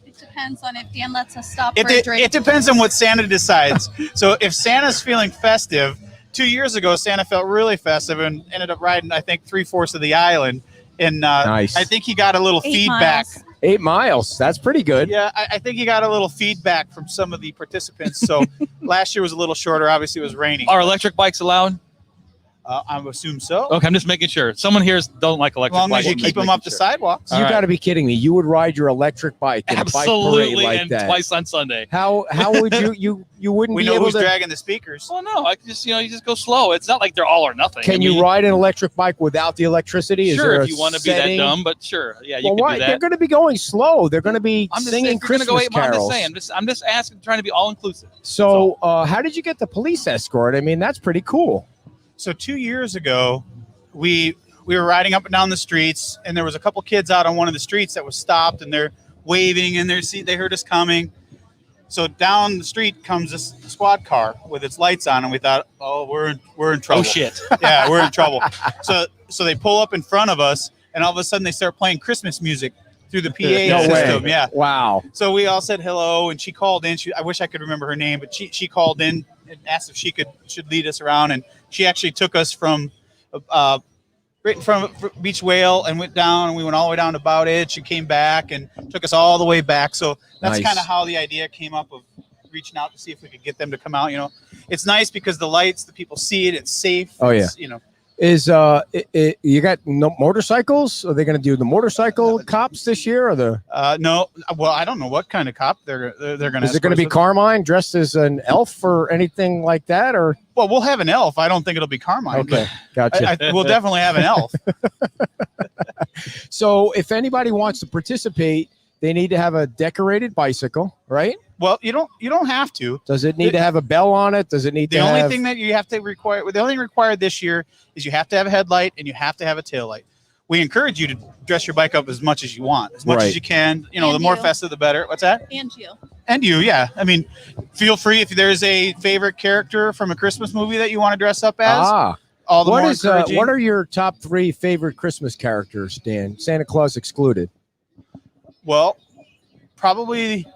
It depends on if Dan lets us stop for a drink. It depends on what Santa decides. So if Santa's feeling festive, 2 years ago, Santa felt really festive and ended up riding, I think, 3/4 of the island. And Nice. I think he got a little 8 feedback. miles. 8 miles. That's pretty good. Yeah, I think he got a little feedback from some of the participants. So last year was a little shorter. Obviously, it was raining. Are electric bikes allowed? I assume so. Okay, I'm just making sure. Someone here don't like As electric long bikes. as you keep them up the sidewalks. You All right. got to be kidding me. You would ride your electric bike in a bike parade Absolutely, like and that. twice on Sunday. How would you wouldn't We be know able who's to dragging the speakers. Well, no, I just you just go slow. It's not like they're all or nothing. Can I you mean, ride an electric bike without the electricity? Is Sure, there if a you want to be that setting? dumb, but sure, yeah, you Well, can why? do They're that. going to be going slow. They're going to be I'm just singing if you're gonna Christmas go 8 miles, I'm carols. just saying. I'm just asking, trying to be all inclusive. So, how did you get the police escort? I mean, that's pretty cool. So 2 years ago, we were riding up and down the streets, and there was a couple kids out on one of the streets that was stopped, and they're waving, and they heard us coming. So down the street comes this squad car with its lights on, and we thought, oh, we're in trouble. Oh shit! Yeah, we're in trouble. So they pull up in front of us, and all of a sudden they start playing Christmas music through the PA No system. way. Yeah. Wow. So we all said hello, and she called in. I wish I could remember her name, but she called in and asked if she should lead us around, and she actually took us from right in front of Beach Whale and went down, and we went all the way down to Bowditch and came back and took us all the way back. So that's Nice. kind of how the idea came up of reaching out to see if we could get them to come out. It's nice because the lights, the people see it, it's safe. Oh, yeah. It's, Is you got no motorcycles? Are they going to do the motorcycle cops this year, or the? No, well, I don't know what kind of cop they're going to. Is it going to be Carmine dressed as an elf or anything like that, or? Well, we'll have an elf. I don't think it'll be Carmine. Okay, gotcha. We'll definitely have an elf. So, if anybody wants to participate, they need to have a decorated bicycle, right? Well, you don't have to. Does it need to have a bell on it? Does it need The to only have? thing that you have to require, the only thing required this year is you have to have a headlight and you have to have a tail light. We encourage you to dress your bike up as much as you want, as much Right. as you can. The And more you. festive, the better. What's that? And you. And you, yeah. I mean, feel free if there's a favorite character from a Christmas movie that you want to dress up as. All the more encouraging. What are your top 3 favorite Christmas characters, Dan? Santa Claus excluded. Well, probably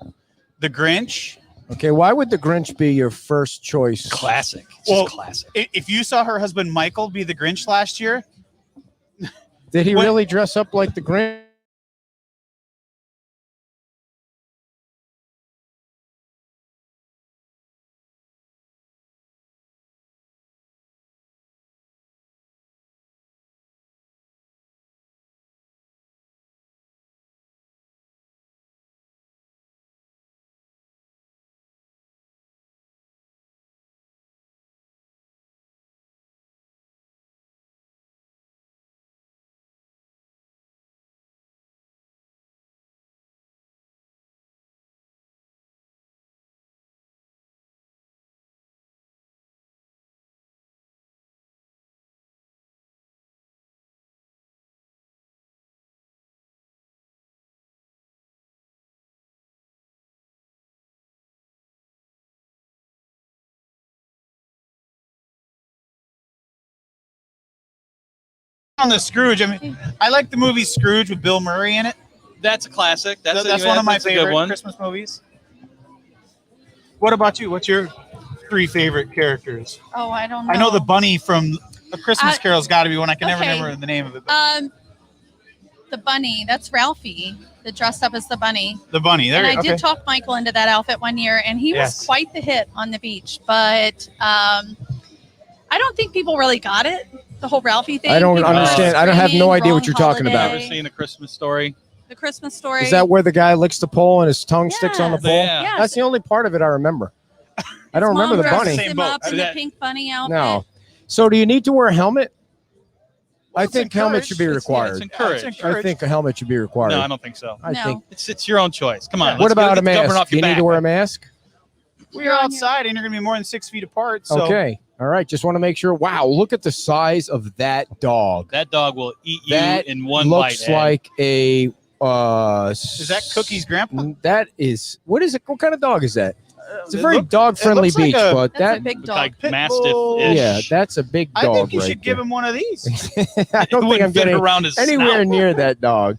the Grinch. Okay, why would the Grinch be your first choice? Classic. It's Well, just classic. If you saw her husband Michael be the Grinch last year, Did he What- really dress up like the Grinch? on the Scrooge, I mean, I like the movie Scrooge with Bill Murray in it. That's a classic. That's One of my that's a good favorite one. Christmas movies. What about you? What's your 3 favorite characters? Oh, I don't know. I know the bunny from A Christmas I- Carol's got to be one. I can never Okay. remember the name of it. The bunny. That's Ralphie. That dressed up as the bunny. The bunny. There. And I Okay. did talk Michael into that outfit one year, and he Yes. was quite the hit on the beach. But I don't think people really got it. The whole Ralphie thing. I don't People were understand. I don't have no screaming, idea what "Wrong you're talking about." Ever holiday." seen A Christmas Story? The Christmas Story. Is that where the guy licks the pole and his tongue sticks on the Yes. pole? Yeah. Yes. That's the only part of it I remember. I don't His remember mom the bunny. dresses Same him boat. up in That- the pink bunny outfit. No. So do you need to wear a helmet? I it's think helmet should be encouraged. required. It's encouraged. I think a helmet should be required. No, I don't think so. I No. think. It's your own choice. Come on. What let's about get a the government mask? off Do your you need back. to wear a mask? We're outside, and you're going to be more than 6 feet apart. So Okay. All right. Just want to make sure. Wow. Look at the size of that dog. That dog will eat you That in one looks bite. Ed. like a. is that Cookie's grandpa? That is. What is it? What kind of dog is that? It's a It very look- dog-friendly it looks like beach, a- but That's that. a big Looks dog. like Pit mastiff. bull. Yeah, that's a big dog. I think you right should give there. him one of these. I don't think I'm getting around his anywhere snout. near that dog.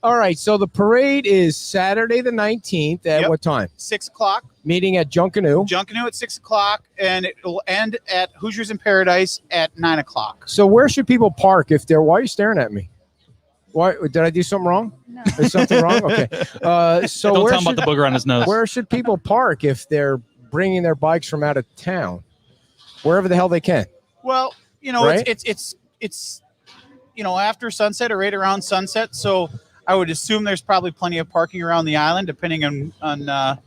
All right, so the parade is Saturday the 19th at Yep. what time? 6 o'clock. Meeting at Junkanoo. Junkanoo at 6 o'clock, and it will end at Hoosiers in Paradise at 9 o'clock. So where should people park if they're? Why are you staring at me? Why did I do something wrong? No. Is something wrong? Okay. So Don't where tell him about the booger on his nose. Where should people park if they're bringing their bikes from out of town? Wherever the hell they can. Well, you know, Right? it's you know, after sunset or right around sunset. So I would assume there's probably plenty of parking around the island, depending on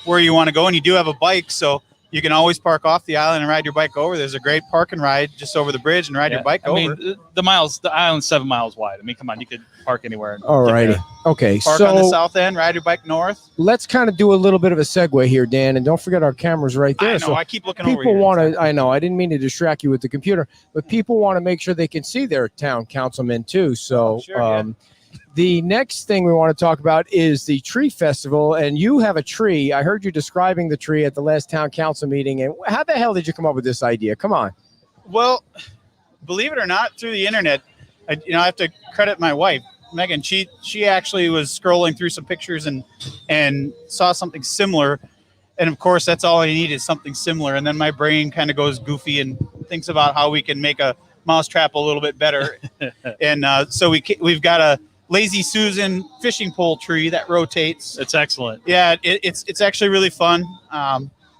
where you want to go. And you do have a bike, so you can always park off the island and ride your bike over. There's a great park and ride just over the bridge and ride your bike over. The island's 7 miles wide. I mean, come on, you could park anywhere. All righty. Okay. Park on the south end, ride your bike north. Let's kind of do a little bit of a segue here, Dan, and don't forget our camera's right there. I know. So I keep looking over people here. want to. I know. I didn't mean to distract you with the computer, but people want to make sure they can see their town councilman too. So. The next thing we want to talk about is the tree festival, and you have a tree. I heard you describing the tree at the last town council meeting, and how the hell did you come up with this idea? Come on. Well, believe it or not, through the internet, I have to credit my wife, Megan. She actually was scrolling through some pictures and saw something similar, and of course, that's all I need is something similar. And then my brain kind of goes goofy and thinks about how we can make a mousetrap a little bit better. And so we've got a Lazy Susan fishing pole tree that rotates. It's excellent. Yeah, it's actually really fun.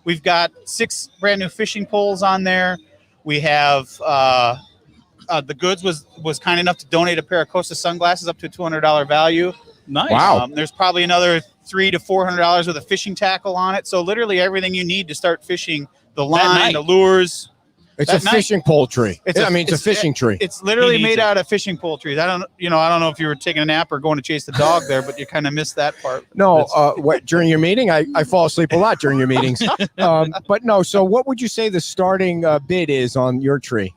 We've got 6 brand new fishing poles on there. We have the goods was kind enough to donate a pair of Costa sunglasses up to a $200 value. Nice. Wow. There's probably another $300 to $400 with a fishing tackle on it. So literally everything you need to start fishing: the line, the lures. It's a fishing pole tree. It's a fishing tree. It's literally made out of fishing pole trees. I don't know if you were taking a nap or going to chase the dog there, but you kind of missed that part. No, what during your meeting? I fall asleep a lot during your meetings. But no. So what would you say the starting bid is on your tree?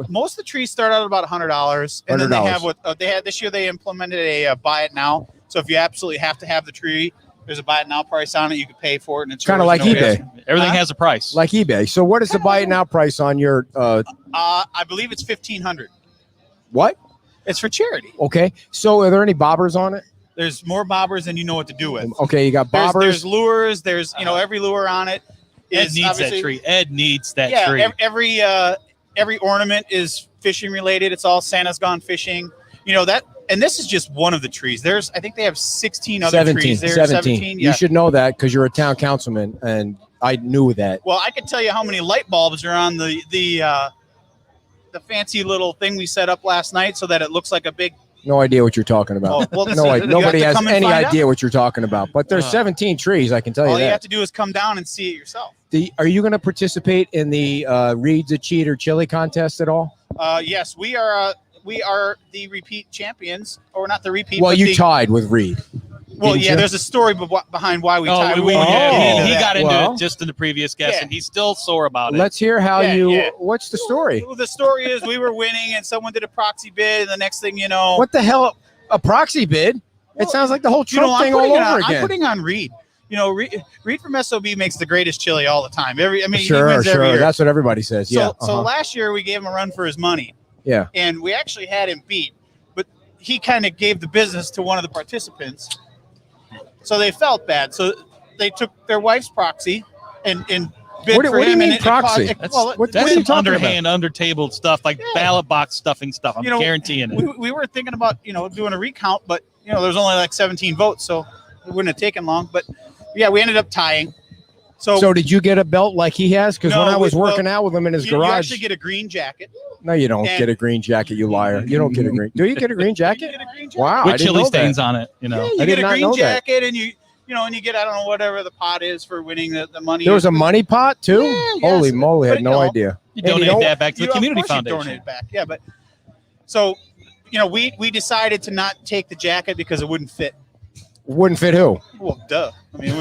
Most of the trees start out at about $100, and then they have what they had this year. They implemented a buy it now. So if you absolutely have to have the tree, there's a buy it now price on it. You can pay for it, and it's kind of like eBay. Everything has a price, like eBay. So what is the buy it now price on your? I believe it's $1,500. What? It's for charity. Okay. So are there any bobbers on it? There's more bobbers than you know what to do with. Okay, you got bobbers. There's lures. There's every lure on it. Ed needs that tree. Ed needs that tree. Yeah, every ornament is fishing related. It's all Santa's gone fishing. You know that. And this is just one of the trees. I think they have 16 other trees there. 17. Yeah. You should know that because you're a town councilman, and I knew that. Well, I can tell you how many light bulbs are on the fancy little thing we set up last night, so that it looks like a big. No idea what you're talking about. Oh, well, nobody has any idea what you're talking about. But there's 17 trees. I can tell you that. All you have to do is come down and see it yourself. Are you going to participate in the Reed's a Cheater chili contest at all? Yes, we are. We are the repeat champions, or not the repeat. Well, you tied with Reed. Well, yeah, there's a story behind why we tied. He got into it just in the previous guest, and he's still sore about it. Let's hear how what's the story? Well, the story is we were winning, and someone did a proxy bid, and the next thing you know. What the hell? A proxy bid? It sounds like the whole Trump thing all over again. I'm putting on Reed. You know, Reed from SOB makes the greatest chili all the time. Sure. He wins every year. That's what everybody says. So last year we gave him a run for his money. Yeah. And we actually had him beat, but he kind of gave the business to one of the participants. So they felt bad. So they took their wife's proxy and bid for him. What do you mean proxy? That's some underhand, under-table stuff, like ballot box stuffing stuff. I'm guaranteeing it. We were thinking about, doing a recount, but, there's only like 17 votes, so it wouldn't have taken long. But, yeah, we ended up tying. So did you get a belt like he has? Because when I was working out with him in his garage. You actually get a green jacket. No, you don't get a green jacket, you liar. You don't get a green. Do you get a green jacket? You get a green jacket. Wow. With chili stains on it, Yeah, you get a green jacket, and and you get, I don't know, whatever the pot is for winning the money. There was a money pot too? Yeah, Holy moly, I had no idea. You donate that back to the community foundation. Donate it back. Yeah, but so, we decided to not take the jacket because it wouldn't fit. Wouldn't fit who? Well, duh. I mean, it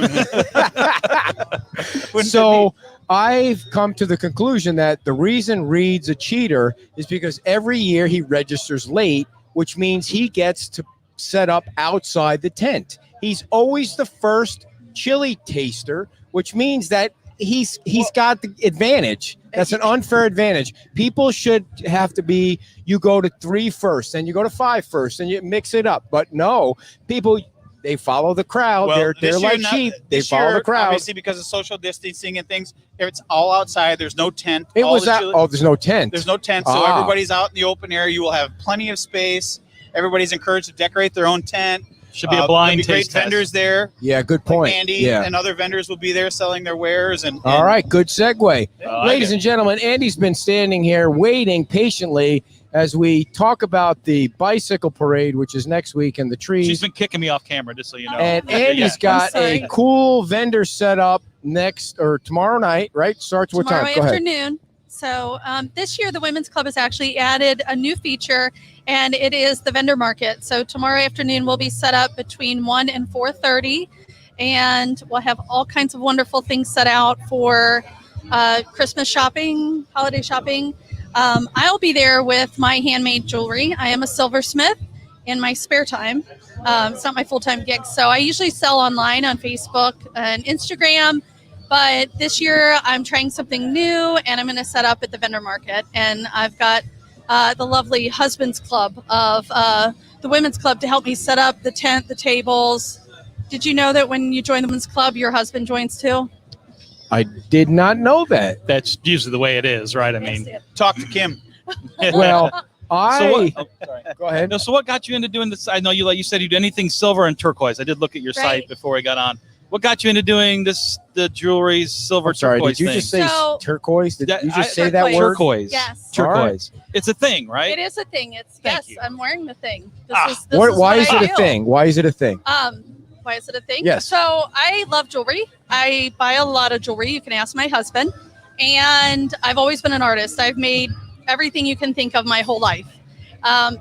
wouldn't so I've come to the conclusion that the reason Reed's a cheater is because every year he registers late, which means he gets to set up outside the tent. He's always the first chili taster, which means that he's got the advantage. That's an unfair advantage. People should have to be, you go to 3 first, and you go to 5 first, and you mix it up. But no, people they follow the crowd. Well, they're this year like not- sheep. They this follow year, the crowd. Obviously, because of social distancing and things, it's all outside. There's no tent. It All was the that. chili- Oh, there's no tent. There's no tent, so everybody's out in the open air. You will have plenty of space. Everybody's encouraged to decorate their own tent. Should be a blind there'll be great taste test. vendors there. Yeah, good point. Like Andy yeah. and other vendors will be there selling their wares. And All right, good segue. Ladies it. and gentlemen, Andy's been standing here waiting patiently as we talk about the bicycle parade, which is next week, and the trees. She's been kicking me off camera, just so you know. And Andy's got a cool vendor set up next or tomorrow night, right? Starts what time? Tomorrow Go ahead. afternoon. So this year, the Women's Club has actually added a new feature, and it is the vendor market. So tomorrow afternoon, we'll be set up between 1 and 4:30, and we'll have all kinds of wonderful things set out for Christmas shopping, holiday shopping. I'll be there with my handmade jewelry. I am a silversmith in my spare time. It's not my full-time gig. So I usually sell online on Facebook and Instagram. But this year, I'm trying something new, and I'm going to set up at the vendor market. And I've got the lovely Husbands Club of the Women's Club to help me set up the tent, the tables. Did you know that when you join the Women's Club, your husband joins too? I did not know that. That's usually the way it is, right? I mean, talk to Kim. Well, sorry. Go ahead. No, so what got you into doing this? I know you said you do anything silver and turquoise. I did look at your site before we got on. What got you into doing this? The jewelry, silver, I'm sorry, turquoise did you thing? just say turquoise? Did you just say that turquoise. word? Turquoise. Yes. Turquoise. It's a thing, right? It is a thing. It's Thank yes. you. I'm wearing the thing. Why is what it I a do. thing? Why is it a thing? Why is it a thing? Yes. So I love jewelry. I buy a lot of jewelry. You can ask my husband. And I've always been an artist. I've made everything you can think of my whole life.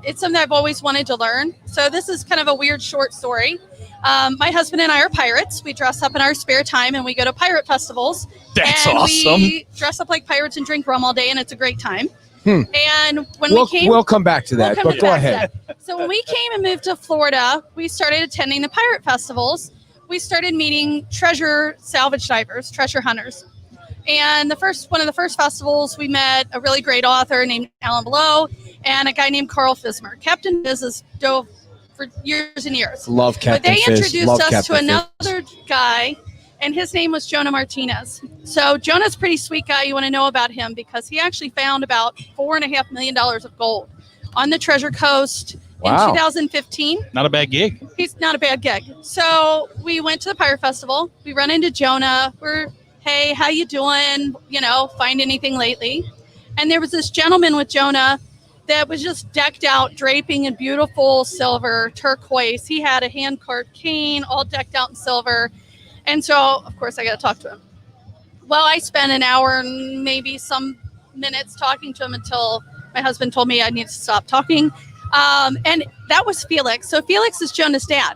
It's something I've always wanted to learn. So this is kind of a weird short story. My husband and I are pirates. We dress up in our spare time and we go to pirate festivals. That's and awesome. We dress up like pirates and drink rum all day, and it's a great time. And when We'll come back to that, but go ahead. So when we came and moved to Florida, we started attending the pirate festivals. We started meeting treasure salvage divers, treasure hunters. And one of the first festivals, we met a really great author named Alan Below and a guy named Carl Fismer. Captain Fizz has dove for years and years. Love Captain But they Fizz. introduced Love us Captain to another guy, and his name was Jonah Martinez. So Jonah's a pretty sweet guy. You want to know about him because he actually found about $4.5 million of gold on the Treasure Coast in 2015. Not a bad gig. He's not a bad gig. So we went to the Pirate Festival. We run into Jonah. Hey, how you doing? Find anything lately? And there was this gentleman with Jonah that was just decked out, draping in beautiful silver, turquoise. He had a hand-carved cane, all decked out in silver. And so, of course, I got to talk to him. Well, I spent an hour and maybe some minutes talking to him until my husband told me I need to stop talking. And that was Felix. So Felix is Jonah's dad.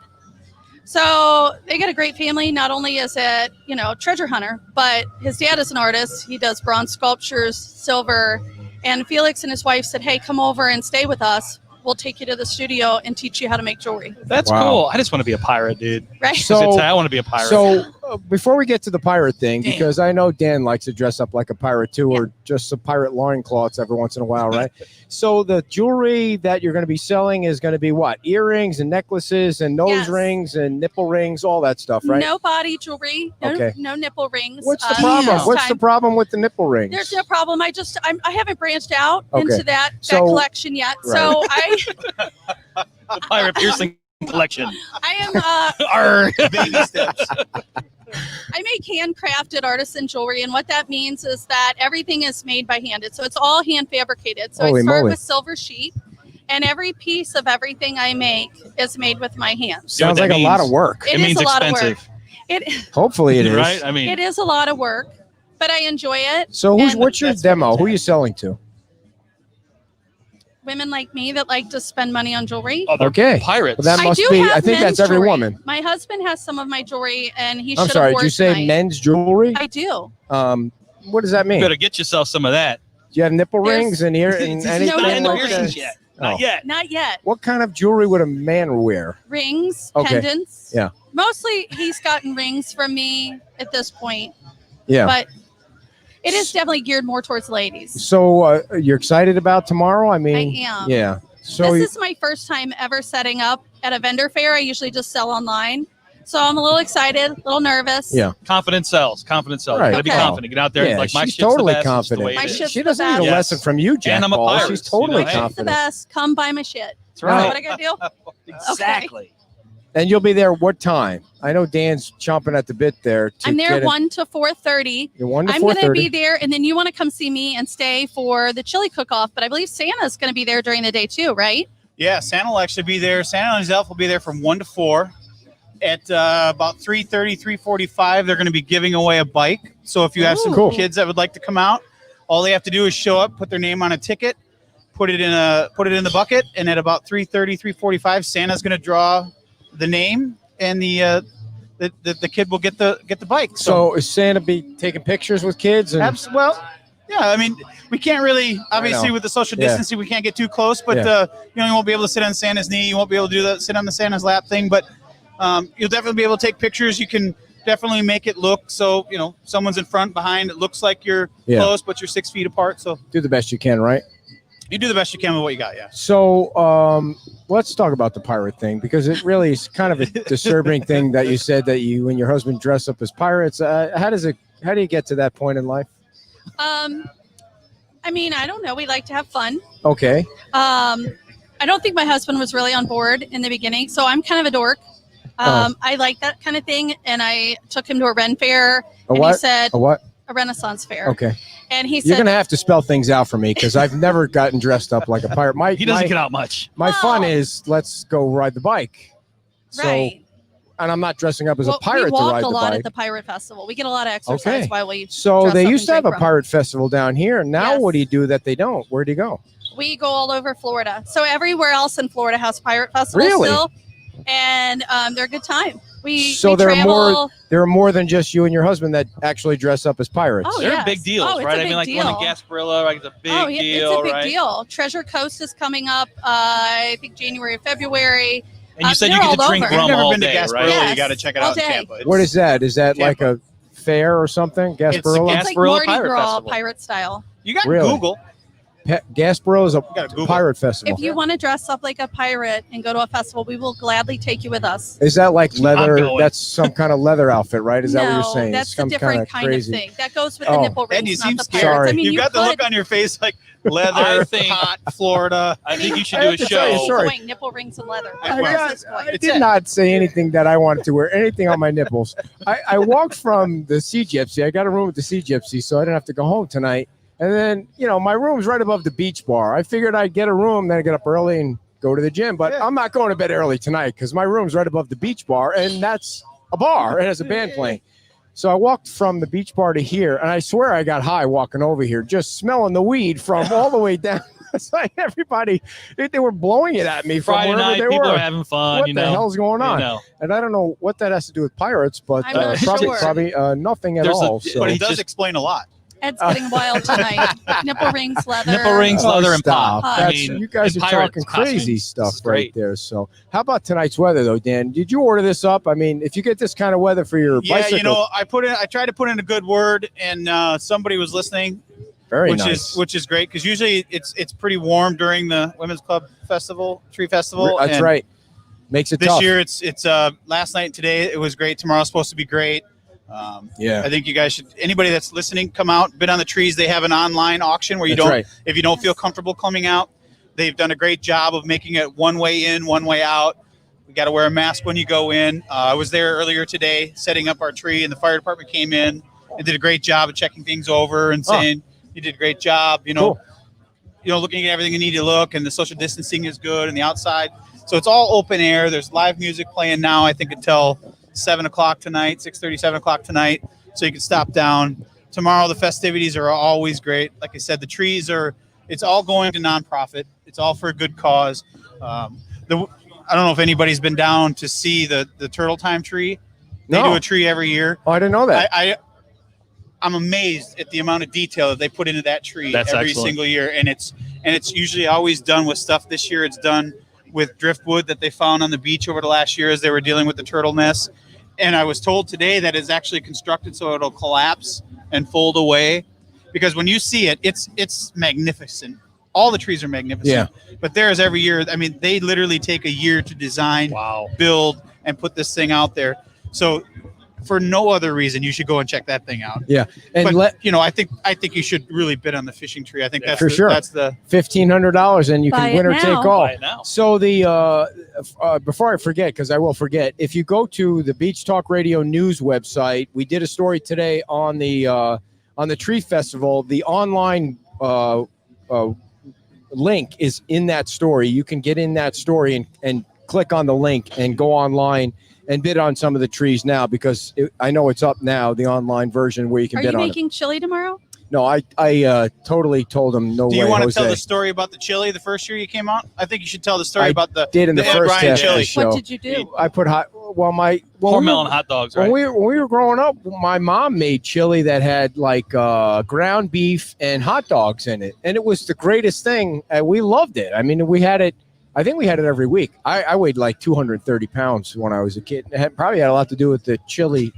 So they got a great family. Not only is it, treasure hunter, but his dad is an artist. He does bronze sculptures, silver. And Felix and his wife said, hey, come over and stay with us. We'll take you to the studio and teach you how to make jewelry. That's cool. I just want to be a pirate, dude. Right? So I want to be a pirate. So before we get to the pirate thing, because I know Dan likes to dress up like a pirate too, or just some pirate loincloths every once in a while, right? So the jewelry that you're going to be selling is going to be what? Earrings and necklaces and nose rings and nipple rings, all that stuff, right? No body jewelry, no nipple rings. What's the problem? What's the problem with the nipple rings? There's no problem. I haven't branched out into that collection yet. Right. So the pirate piercing collection. I am baby steps. I make handcrafted artisan jewelry, and what that means is that everything is made by hand. So it's all hand fabricated. So I start with silver sheet, and every piece of everything I make is made with my hands. Sounds like a lot of work. It means is a lot expensive. of work. Hopefully it is. Right? I mean, it is a lot of work, but I enjoy it. So what's your demo? Who are you selling to? Women like me that like to spend money on jewelry. Okay. Pirates. Well, that must be. I think that's every jewelry. woman. My husband has some of my jewelry, and he I'm should sorry. have Did you say men's jewelry? I do. What does that mean? You better get yourself some of that. Do you have nipple rings and ear and anything no nipple like that? rings. Yet. Oh. Not yet. Not yet. What kind of jewelry would a man wear? Rings, Okay. pendants. Yeah. Mostly he's gotten rings from me at this point. Yeah. But it is definitely geared more towards ladies. So you're excited about tomorrow? I mean, I am. Yeah. So This is my first time ever setting up at a vendor fair. I usually just sell online. So I'm a little excited, a little nervous. Yeah. Confidence sells. Confidence sells. Right. You gotta be Okay. confident. Get out there. Yeah, Like my she's shit's totally the best. It's the confident. way it My is. shit's She the doesn't need a best. lesson from you, Jack And I'm a Ball. pirate, She's totally you know, hey. The confident. best. Come buy my shit. That's right. Is that what I gotta do? Exactly. And you'll be there what time? I know Dan's chomping at the bit there. I'm there 1 to 4:30. You're 1 to I'm going to 4:30. be there, and then you want to come see me and stay for the chili cook-off. But I believe Santa's going to be there during the day too, right? Yeah, Santa will actually be there. Santa and his elf will be there from 1 to 4. At about 3:30, 3:45, they're going to be giving away a bike. So if you have some Cool. kids that would like to come out, all they have to do is show up, put their name on a ticket, put it in the bucket, and at about 3:30, 3:45, Santa's going to draw the name, and the kid will get the bike. So is Santa be taking pictures with kids? And Well, yeah, I mean, we can't really, obviously know. with the social Yeah. distancing, we can't get too close, but Yeah. you won't be able to sit on Santa's knee. You won't be able to do that, sit on the Santa's lap thing, but you'll definitely be able to take pictures. You can definitely make it look so, someone's in front, behind. It looks like you're Yeah. close, but you're 6 feet apart. So do the best you can, right? you do the best you can with what you got, yeah. So let's talk about the pirate thing, because it really is kind of a disturbing thing that you said that you and your husband dress up as pirates. How do you get to that point in life? I mean, I don't know. We like to have fun. Okay. I don't think my husband was really on board in the beginning, so I'm kind of a dork. I like that kind of thing, and I took him to a Ren fair, and he said A what? a Renaissance fair. Okay. And he You're said, going to have to spell things out for me, because I've never gotten dressed up like a pirate. He doesn't get out much. My fun Well- is let's go ride the bike. So, right. and I'm not dressing up as Well, a pirate we to walk ride a the lot bike. at the pirate festival. We get a lot of exercise Okay. while we So dress they up used and to have a drink rum. pirate festival down here. Now Yes. what do you do that they don't? Where do you go? We go all over Florida. So everywhere else in Florida has pirate festivals Really? still, and they're a good time. We There travel. are more than just you and your husband that actually dress up as pirates. Oh, They're yes. big deals, Oh, it's right? a I mean, big like the one in deal. Gasparilla, like it's a big Oh, yeah, deal, it's a big right? deal. Treasure Coast is coming up, I think January or February. And you said they're you get to all drink over. rum If you've never all been to day, Gasparilla, right? Yes, you got to check it all out in day. Tampa. What is that? Is that like Tampa. a fair or something? Gasparilla? It's like Gasparilla Mardi Pirate Gras Festival. pirate style. You got Really? Google. Gasparilla is a gotta Google. pirate festival. If you want to dress up like a pirate and go to a festival, we will gladly take you with us. Is that like leather? going. That's some kind of leather outfit, right? Is that what you're saying? That's It's a some different kinda kind crazy. of thing. That goes with Oh. the nipple Ed, you rings, seem not the scared. pirates. Sorry. I mean, you you got the could look on your face like I leather, think- hot, Florida. I think you should I do a have to tell you, show. sorry. going nipple rings and leather. I That's got- his point. I did not say anything that I wanted to wear anything on my nipples. I walked from the Sea Gypsy. I got a room at the Sea Gypsy, so I didn't have to go home tonight. And then, my room's right above the beach bar. I figured I'd get a room, then I'd get up early and go to the gym. But I'm not going to bed early tonight because my room's right above the beach bar, and that's a bar. It has a band playing. So I walked from the beach bar to here, and I swear I got high walking over here, just smelling the weed from all the way down. It's like everybody, they were blowing it at me from Friday wherever night, they people were. are having fun. What you the know, hell's going on? You know. And I don't know what that has to do with pirates, but I'm not probably sure. nothing at There's a- all. So. But He it does just- explain a lot. Ed's getting wild tonight. Nipple rings, leather. Nipple rings, leather, and stop. pop. That's, I mean, you guys and are pirate talking crazy costumes. stuff It's right great. there. So, how about tonight's weather, though, Dan? Did you order this up? I mean, if you get this kind of weather for your Yeah, bicycle, I tried to put in a good word, and somebody was listening, very which nice. is great because usually it's pretty warm during the Women's Club Festival, Tree Festival. That's and right. Makes it This tough. year it's last night and today it was great. Tomorrow's supposed to be great. Yeah. I think you guys should. Anybody that's listening, come out. Bid on the trees. They have an online auction where you That's don't, right. if you don't feel comfortable coming out. They've done a great job of making it one way in, one way out. We got to wear a mask when you go in. I was there earlier today setting up our tree, and the fire department came in and did a great job of checking things over and saying you did a great job. Cool. Looking at everything you need to look, and the social distancing is good, and the outside. So it's all open air. There's live music playing now. I think until 7 o'clock tonight, 6:30, 7 o'clock tonight. So you can stop down. Tomorrow the festivities are always great. Like I said, the trees it's all going to nonprofit. It's all for a good cause. I don't know if anybody's been down to see the Turtle Time tree. They No. do a tree every year. Oh, I didn't know that. I'm amazed at the amount of detail that they put into that tree That's every excellent. single year, and it's usually always done with stuff. This year, it's done with driftwood that they found on the beach over the last year as they were dealing with the turtle nest. And I was told today that it's actually constructed so it'll collapse and fold away, because when you see it, it's magnificent. all the trees are magnificent. But theirs every year, I mean, they literally take a year to design, build, and put this thing out there. So for no other reason, you should go and check that thing out. Yeah, and but, I think you should really bid on the fishing tree. I think that's for sure. That's the $1,500, and you Buy can win it or now. take all. Buy it now. So before I forget, because I will forget, if you go to the Beach Talk Radio News website, we did a story today on the tree festival. The online link is in that story. You can get in that story and click on the link and go online and bid on some of the trees now, because I know it's up now, the online version where you can bid on it. Are you making chili tomorrow? No, I totally told him no way, Do you want to Jose. tell the story about the chili the first year you came out? I think you should tell the story I about the did in the Ed first Ryan half of chili. the show. What did you do? I put Melon hot dogs, right? When we were growing up, my mom made chili that had like ground beef and hot dogs in it, and it was the greatest thing. And we loved it. I mean, we had it. I think we had it every week. I weighed like 230 pounds when I was a kid. It probably had a lot to do with the chili,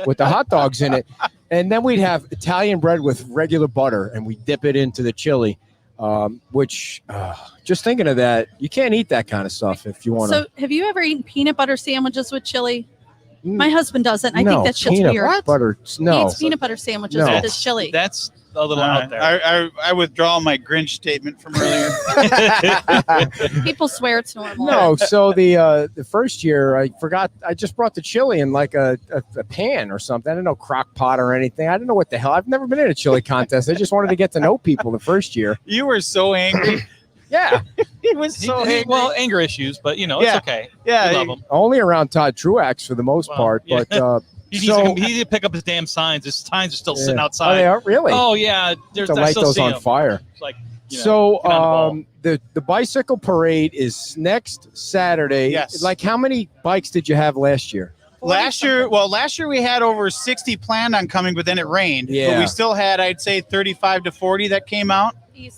with the hot dogs in it. And then we'd have Italian bread with regular butter, and we dip it into the chili. Which just thinking of that, you can't eat that kind of stuff if you want to. So have you ever eaten peanut butter sandwiches with chili? My husband doesn't. I No, think that shit's peanut weird. butter. He No, eats peanut butter sandwiches No. with his chili. That's a little out there. I withdraw my Grinch statement from earlier. People swear it's normal. no. So the first year, I forgot. I just brought the chili in like a pan or something. I didn't know crock pot or anything. I didn't know what the hell. I've never been in a chili contest. I just wanted to get to know people the first year. You were so angry. Yeah, He was so angry. Well, anger issues, but it's okay. Yeah, We love him. only around Todd Truax for the most Well, part. yeah. But He so needs to pick up his damn signs. His signs are still sitting oh, outside. they are really. Oh yeah, to I light still those see on him. fire. It's like, So get on the bicycle parade is next Saturday. Yes. Like how many bikes did you have last year? Last year we had over 60 planned on coming, but then it rained. Yeah. But we still had, I'd say, 35 to 40 that came out,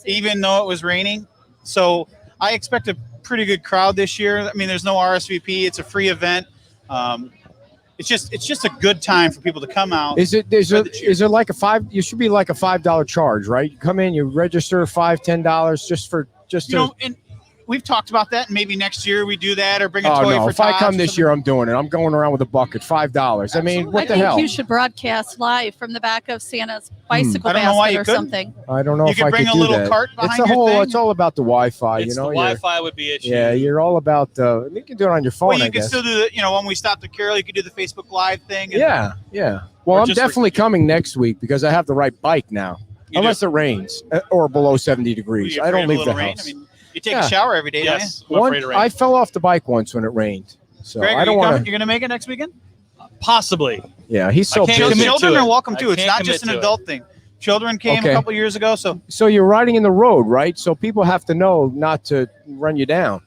even though it was raining. So I expect a pretty good crowd this year. I mean, there's no RSVP. It's a free event. It's just a good time for people to come out. Is it like a $5? You should be like a $5 charge, right? You come in, you register $10 just to. And we've talked about that. And maybe next year we do that or bring a Oh toy no! for If I tots come or this something. year, I'm doing it. I'm going around with a bucket, $5. I mean, what I the think hell? you should broadcast live from the back of Santa's bicycle I don't know why basket you or couldn't. something. I don't know You if could I bring could a do little that. cart It's behind a your whole. thing. It's all about the Wi-Fi. It's You know, the Wi-Fi would be issue. yeah, you're all about. You can do it on your phone. Well, you I can guess. still do the, when we stop the carol, you could do the Facebook Live thing. And Yeah. Well, Or I'm just definitely coming next week because I have the right bike now. You Unless it rains or below 70 degrees. you I don't afraid of a leave the little rain? house. I mean, you take a shower every day, Yes, I'm One, afraid of rain. I fell off the bike once when it rained. So don't you? Greg, I are don't you want coming? to. You're going to make it next weekend? Possibly. Yeah, he's so I can't busy. commit Children to are it. welcome too. I It's can't not just commit an to adult thing. Children came Okay. a couple years ago, so So you're riding in the road, right? So people have to know not to run you down,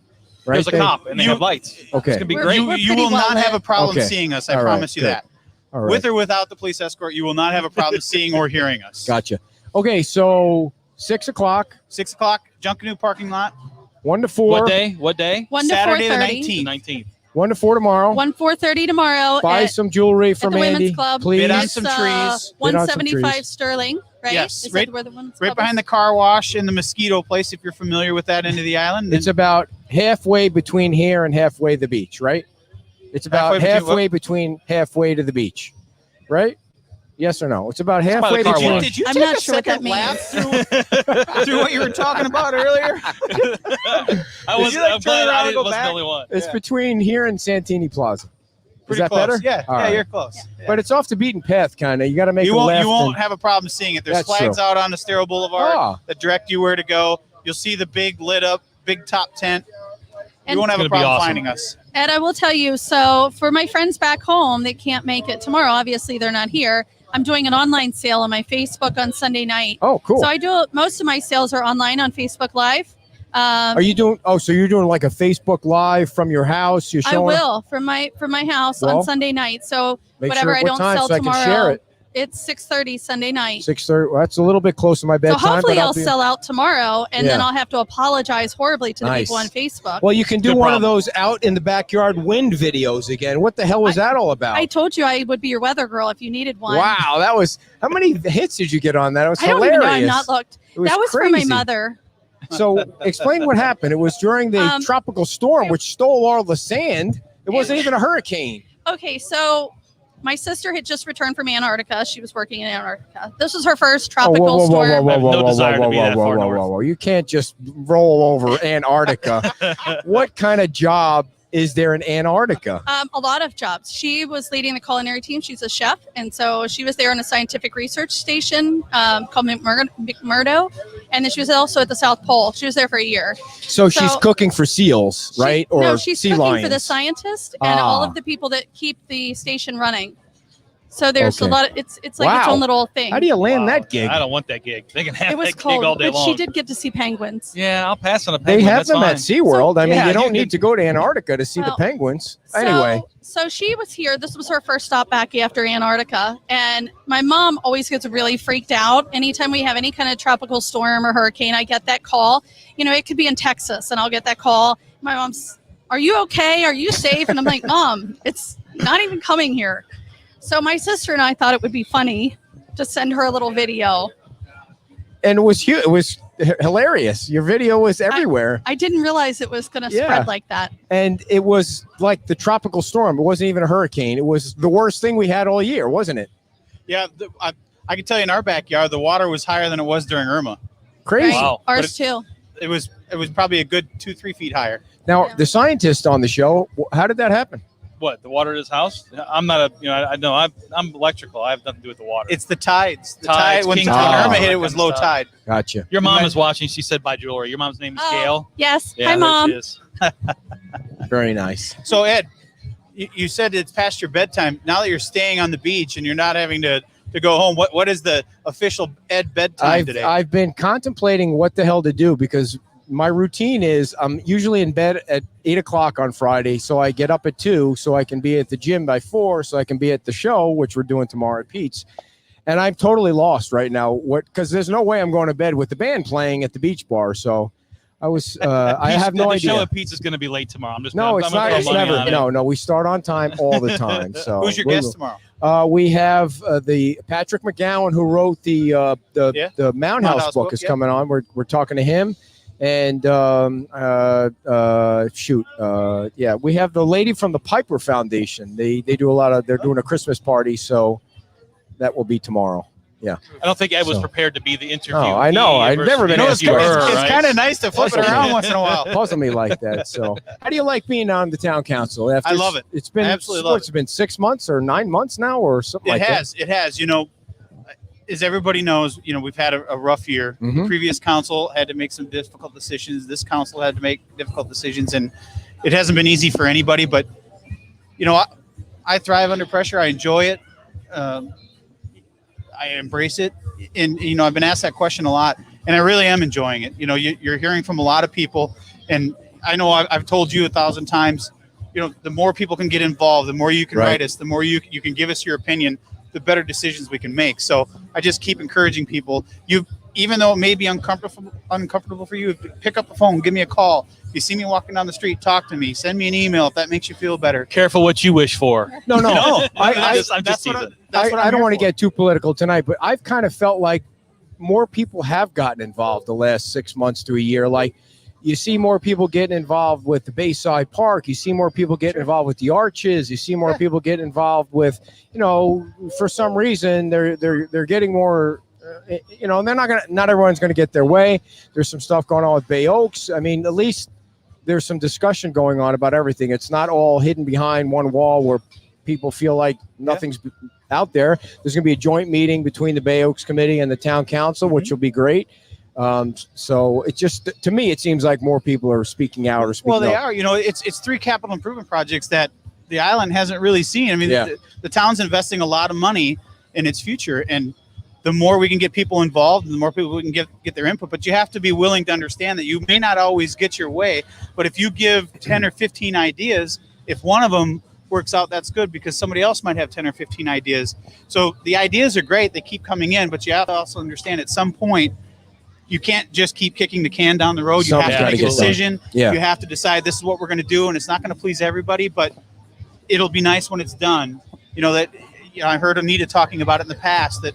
right? There's a cop and they You- have lights. Okay. It's gonna be We're- great. you pretty will well not have a lit. problem Okay. seeing us. I All right, promise you good. that. All right. With or without the police escort, you will not have a problem seeing or hearing us. Gotcha. Okay, so 6 o'clock, 6 o'clock, Junkanoo parking lot, 1 to 4. What day? What day? 1 to Saturday the 4:30. 19th. 19th. 1 to 4 tomorrow. 1 4:30 tomorrow. Buy at, some jewelry at from the Andy, Women's Club. please. Bid on It's, some trees. Bid on some 175 trees. sterling, right? Yes, Is right- that where the Women's right Club behind the car wash and the mosquito place, if you're familiar with that end of the island. It's about halfway between here and halfway the beach, right? It's about Halfway between halfway to the beach, right? Yes or no? It's about by the halfway car between. wash. Did you I'm take not a sure what that second lap through what you were talking about earlier? I was. you, like, I'm turn glad around I and go wasn't back? the only one. It's between here and Santini Plaza. Is Pretty that close. better? Yeah, All yeah, right. you're close. Yeah. But it's off the beaten path, kind of. You got to make you a won't left. you won't and- have a problem seeing it. There's That's flags true. out on Estero Boulevard Ah. that direct you where to go. You'll see the big lit up, big top tent. And- You won't have a It's gonna be problem awesome. finding us. Ed, I will tell you, so for my friends back home that can't make it tomorrow, obviously they're not here. I'm doing an online sale on my Facebook on Sunday night. Oh, cool. So I do most of my sales are online on Facebook Live. Are you doing? Oh, so you're doing like a Facebook Live from your house? You're I showing. will from my house Well, on Sunday night. So Make whatever sure I what don't time sell so I can tomorrow, share it. it's 6:30 Sunday night. 6:30. Well, that's a little bit close to my So bedtime. hopefully but I'll be- sell out tomorrow, and then Yeah. I'll have to apologize horribly to the Nice. people on Facebook. Well, you can do Good one of problem. those out in the backyard wind videos again. What the hell was that all about? I told you I would be your weather girl if you needed one. Wow, that was. How many hits did you get on that? It was I don't hilarious. even know. I've not looked. It was That was crazy. for my mother. So explain what happened. It was during the tropical storm, which stole all the sand. It wasn't even a hurricane. Okay, so my sister had just returned from Antarctica. She was working in Antarctica. This was her first tropical storm. No desire to be that far north. You can't just roll over Antarctica. What kind of job is there in Antarctica? A lot of jobs. She was leading the culinary team. She's a chef, and so she was there in a scientific research station called McMurdo, and then she was also at the South Pole. She was there for a year. So she's cooking for seals, right? No, she's sea cooking lions. for the scientists and all of the people that keep the station running. So there's a lot of, it's like its own little thing. How do you land that gig? I don't want that gig. They can have It was that cold, gig all day but long. she did get to see penguins. Yeah, I'll pass on a penguin. They have That's them fine. at SeaWorld. I mean, Yeah, you don't you need could- to go to Antarctica to see the penguins. Anyway. So she was here. This was her first stop back after Antarctica. And my mom always gets really freaked out. Anytime we have any kind of tropical storm or hurricane, I get that call. You know, it could be in Texas, and I'll get that call. My mom's, "Are you okay? Are you safe?" And I'm like, "Mom, it's not even coming here." So my sister and I thought it would be funny to send her a little video. And it was huge. It was hilarious. Your video was everywhere. I didn't realize it was going to spread like that. And it was like the tropical storm. It wasn't even a hurricane. It was the worst thing we had all year, wasn't it? Yeah, I can tell you in our backyard, the water was higher than it was during Irma. Crazy. Right. Ours too. It was probably a good 2-3 feet higher. Now, the scientist on the show, how did that happen? What, the water at his house? I'm not a, I know I'm electrical. I have nothing to do with the water. It's the tides. The Tides, when king Irma tide, hit, it was low tide. Gotcha. Your mom is watching. She said bye, jewelry. Your mom's name is Gail. Yes. Yeah, Hi, there Mom. she is. Very nice. So, Ed, you said it's past your bedtime. Now that you're staying on the beach and you're not having to go home, what is the official Ed bedtime today? I've been contemplating what the hell to do because my routine is I'm usually in bed at 8 o'clock on Friday. So I get up at 2 so I can be at the gym by 4 so I can be at the show, which we're doing tomorrow at Pete's. And I'm totally lost right now. Because there's no way I'm going to bed with the band playing at the beach bar. So I was, I have no idea. The show at Pete's is going to be late tomorrow. I'm just No, it's not. It's never. No, we start on time all the time. So who's your guest tomorrow? We have the Patrick McGowan who wrote the Mound House book is coming on. We're talking to him. And we have the lady from the Piper Foundation. They do a lot of, they're doing a Christmas party, so that will be tomorrow. Yeah. I don't think Ed was prepared to be the interview. Oh, I know. I've never been asked. It's kind of nice to flip it around once in a while. Puzzle me like that. So, how do you like being on the town council? I love it. It's been it's been 6 months or 9 months now, or something like that. It has. You know, as everybody knows, we've had a rough year. Mm-hmm. The previous council had to make some difficult decisions. This council had to make difficult decisions, and it hasn't been easy for anybody. But I thrive under pressure. I enjoy it. I embrace it, and I've been asked that question a lot, and I really am enjoying it. You're hearing from a lot of people, and I know I've told you 1,000 times. The more people can get involved, the more you can write us, the more you can give us your opinion, the better decisions we can make. So I just keep encouraging people. Even though it may be uncomfortable for you, pick up the phone, give me a call. If you see me walking down the street, talk to me. Send me an email if that makes you feel better. Careful what you wish for. No. I'm just teasing. I don't want to get too political tonight, but I've kind of felt like more people have gotten involved the last 6 months to a year. Like you see more people getting involved with the Bayside Park. You see more people getting involved with the Arches. You see more people getting involved with, for some reason they're getting more. And they're not everyone's going to get their way. There's some stuff going on with Bay Oaks. I mean, at least there's some discussion going on about everything. It's not all hidden behind one wall where people feel like nothing's out there. There's going to be a joint meeting between the Bay Oaks Committee and the town council, which will be great. So it just, to me, it seems like more people are speaking out or speaking up. Well, they are. It's 3 capital improvement projects that the island hasn't really seen. I mean, the town's investing a lot of money in its future, and the more we can get people involved, the more people we can get their input. But you have to be willing to understand that you may not always get your way. But if you give 10 or 15 ideas, if one of them works out, that's good, because somebody else might have 10 or 15 ideas. So the ideas are great. They keep coming in, but you have to also understand at some point, you can't just keep kicking the can down the road. You have to make a decision. You have to decide this is what we're going to do, and it's not going to please everybody, but it'll be nice when it's done. I heard Anita talking about it in the past, that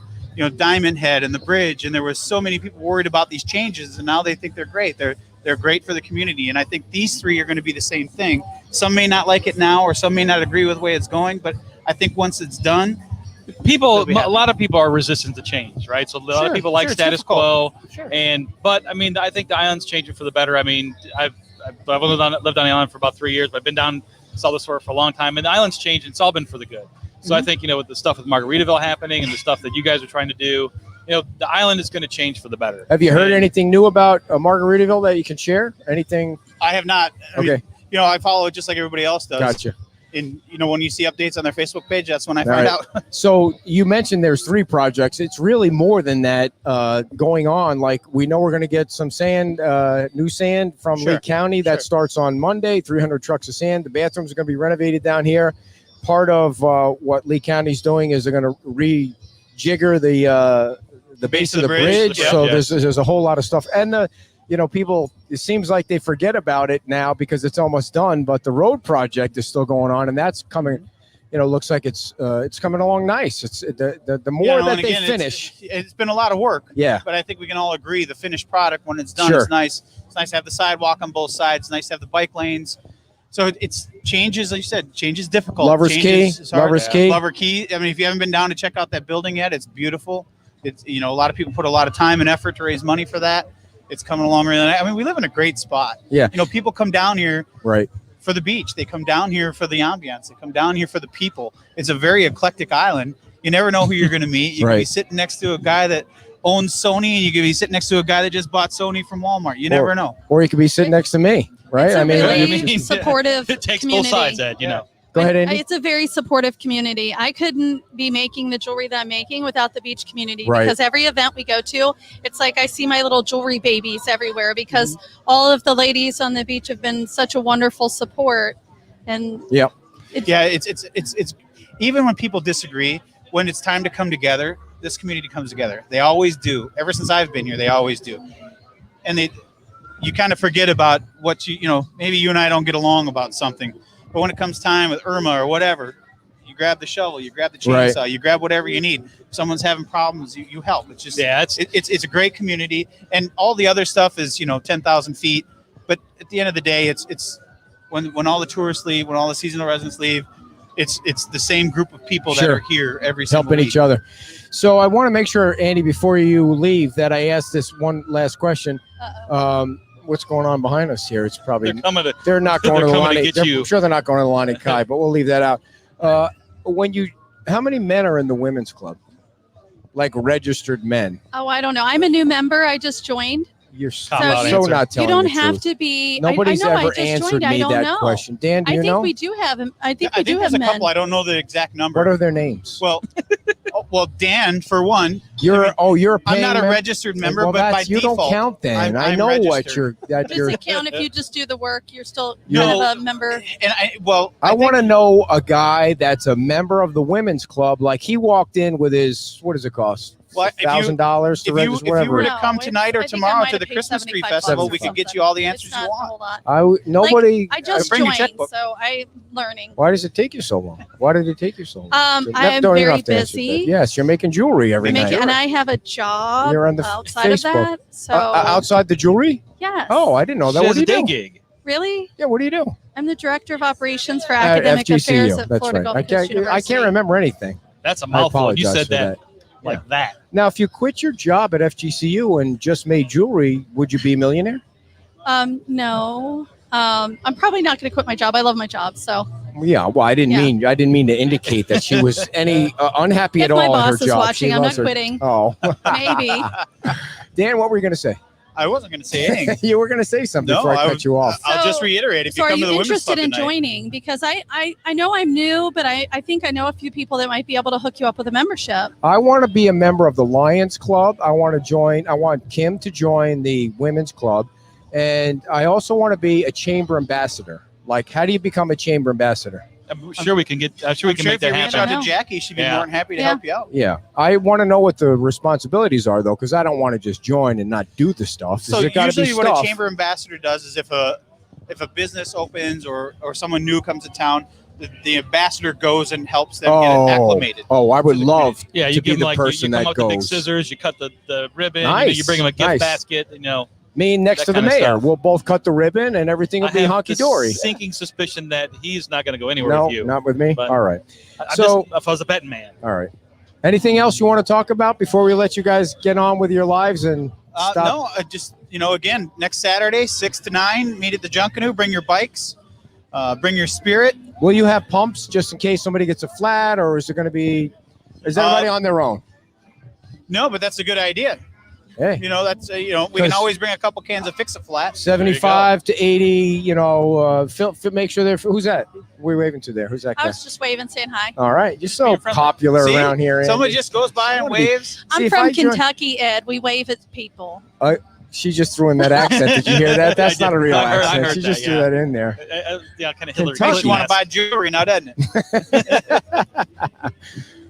Diamond Head and the bridge, and there was so many people worried about these changes, and now they think they're great. They're great for the community, and I think these three are going to be the same thing. Some may not like it now, or some may not agree with the way it's going, but I think once it's done, a lot of people are resistant to change, right? So a lot of people like status quo, but I mean, I think the island's changing for the better. I mean, I've lived on the island for about 3 years, but I've been down saw this for a long time, and the island's changed, and it's all been for the good. So I think, with the stuff with Margaritaville happening and the stuff that you guys are trying to do, the island is going to change for the better. Have you heard anything new about Margaritaville that you can share? Anything? I have not. Okay. I follow it just like everybody else does. Gotcha. And, when you see updates on their Facebook page, that's when I find out. So you mentioned there's 3 projects. It's really more than that going on. Like, we know we're going to get some sand, new sand from Lee County. That starts on Monday, 300 trucks of sand. The bathrooms are going to be renovated down here. Part of what Lee County's doing is they're going to rejigger the base of the bridge. So there's a whole lot of stuff. And people, it seems like they forget about it now because it's almost done, but the road project is still going on, and that's coming, looks like it's coming along nice. It's the more that they finish. It's been a lot of work. Yeah. But I think we can all agree the finished product, when it's done, it's nice. It's nice to have the sidewalk on both sides. It's nice to have the bike lanes. So it's changes, like you said, change is difficult. Lover's Key. Lover Key. I mean, if you haven't been down to check out that building yet, it's beautiful. It's, a lot of people put a lot of time and effort to raise money for that. It's coming along really nice. I mean, we live in a great spot. Yeah. People come down here for the beach. They come down here for the ambiance. They come down here for the people. It's a very eclectic island. You never know who you're going to meet. You could be sitting next to a guy that owns Sony, and you could be sitting next to a guy that just bought Sony from Walmart. You never know. Or you could be sitting next to me, right? It's a really supportive it takes community. both sides, Ed, Go ahead, Andy. It's a very supportive community. I couldn't be making the jewelry that I'm making without the beach community, because every event we go to, it's like I see my little jewelry babies everywhere, because all of the ladies on the beach have been such a wonderful support. And it's even when people disagree, when it's time to come together, this community comes together. They always do. Ever since I've been here, they always do. And you kind of forget about what maybe you and I don't get along about something. But when it comes time with Irma or whatever, you grab the shovel, you grab the chainsaw, you grab whatever you need. If someone's having problems, you help. It's just it's a great community, and all the other stuff is 10,000 feet. But at the end of the day, it's when all the tourists leave, when all the seasonal residents leave, it's the same group of people that are here every single helping week. each other. So I want to make sure, Andy, before you leave, that I ask this one last question. What's going on behind us here? It's probably they're not going to the Lonnie. I'm sure they're not going to the Lonnie Kai, but we'll leave that out. How many men are in the women's club? Like registered men? Oh, I don't know. I'm a new member. I just joined. You're so not telling You don't the have truth. to be. Nobody's I ever answered me that question. Dan, do you know? I think we do have them. I think I we do think have there's a men. couple. I don't know the exact number. What are their names? Well, Dan, for one. You're a I'm paying not a member? registered member, Well, but by you default, don't count then. I I'm know registered. what you're. That Does you're. it count if you just do the work? You're still No. kind of a member. And I want to know a guy that's a member of the women's club. Like he walked in with his, what does it cost? $1,000 to register, if you whatever. were to come tonight or I think I tomorrow might to have the paid Christmas tree 75 festival, bucks we or can get you something. all the It's answers not you a want. whole lot. Nobody. I just bring your joined, checkbook. so I'm learning. Why does it take you so long? Why did it take you so long? I You am don't even very have to answer that. busy. Yes, you're making jewelry every night. And I have a job You're on the outside of Facebook. that. So outside the jewelry? yes. Oh, I didn't know that. She What has do you a day do? gig. Really? Yeah, what do you do? I'm the director of operations for At academic affairs FGCU. at That's Florida right. Gulf I Coast can't University. remember anything. That's a I mouthful. You apologize said for that like that. Now, if you quit your job at FGCU and just made jewelry, would you be a millionaire? No. I'm probably not going to quit my job. I love my job. So Yeah. Well, I didn't mean to indicate that she was any unhappy if at all my in her boss is job. watching, She I'm not loves her- quitting. Oh, Maybe. Dan, what were you going to say? I wasn't going to say anything. You were going to say something No, before I cut you off. I'll just reiterate. If So you are come to you the women's club interested in tonight, joining? Because I know I'm new, but I think I know a few people that might be able to hook you up with a membership. I want to be a member of the Lions Club. I want Kim to join the women's club. And I also want to be a chamber ambassador. Like, how do you become a chamber ambassador? I'm sure we can get. I'm sure we can if make that you reach happen. out to Jackie, she'd be Yeah. more than happy to help you out. Yeah. I want to know what the responsibilities are, though, because I don't want to just join and not do the stuff. So There's gotta be usually what stuff. a chamber ambassador does is if a business opens or someone new comes to town, the ambassador goes and helps them get it acclimated. Oh, I would love Yeah, to you be give the them person you come that up with big goes. scissors, you cut the ribbon, Nice, you bring them a gift nice. basket, Me next that to the kind of mayor. stuff. We'll both cut the ribbon and everything will I be have hunky the dory. sinking suspicion that he's not going to go anywhere No, with you. not with me. But All right. I'm So- just, if I was a betting man. All right. Anything else you want to talk about before we let you guys get on with your lives and stop? No, just again, next Saturday, 6 to 9, meet at the Junkanoo. Bring your bikes, bring your spirit. Will you have pumps just in case somebody gets a flat, or is it going to be? Is everybody on their own? No, but that's a good idea. Hey, That's we can always bring a couple cans of Fix-A-Flat. 75 to 80. Make sure they're. Who's that? We're waving to there. Who's that I guy? was just waving, saying hi. All right, you're so Being friendly. popular See? around here. Somebody Andy. just goes by and waves. See, I'm if from I join- Kentucky, Ed. We wave at people. She just threw in that accent. Did you hear that? That's not a real I accent. heard She that, just threw yeah. that in there. Yeah, kind of Hillary. Kentucky. Makes you want to buy jewelry now, doesn't it?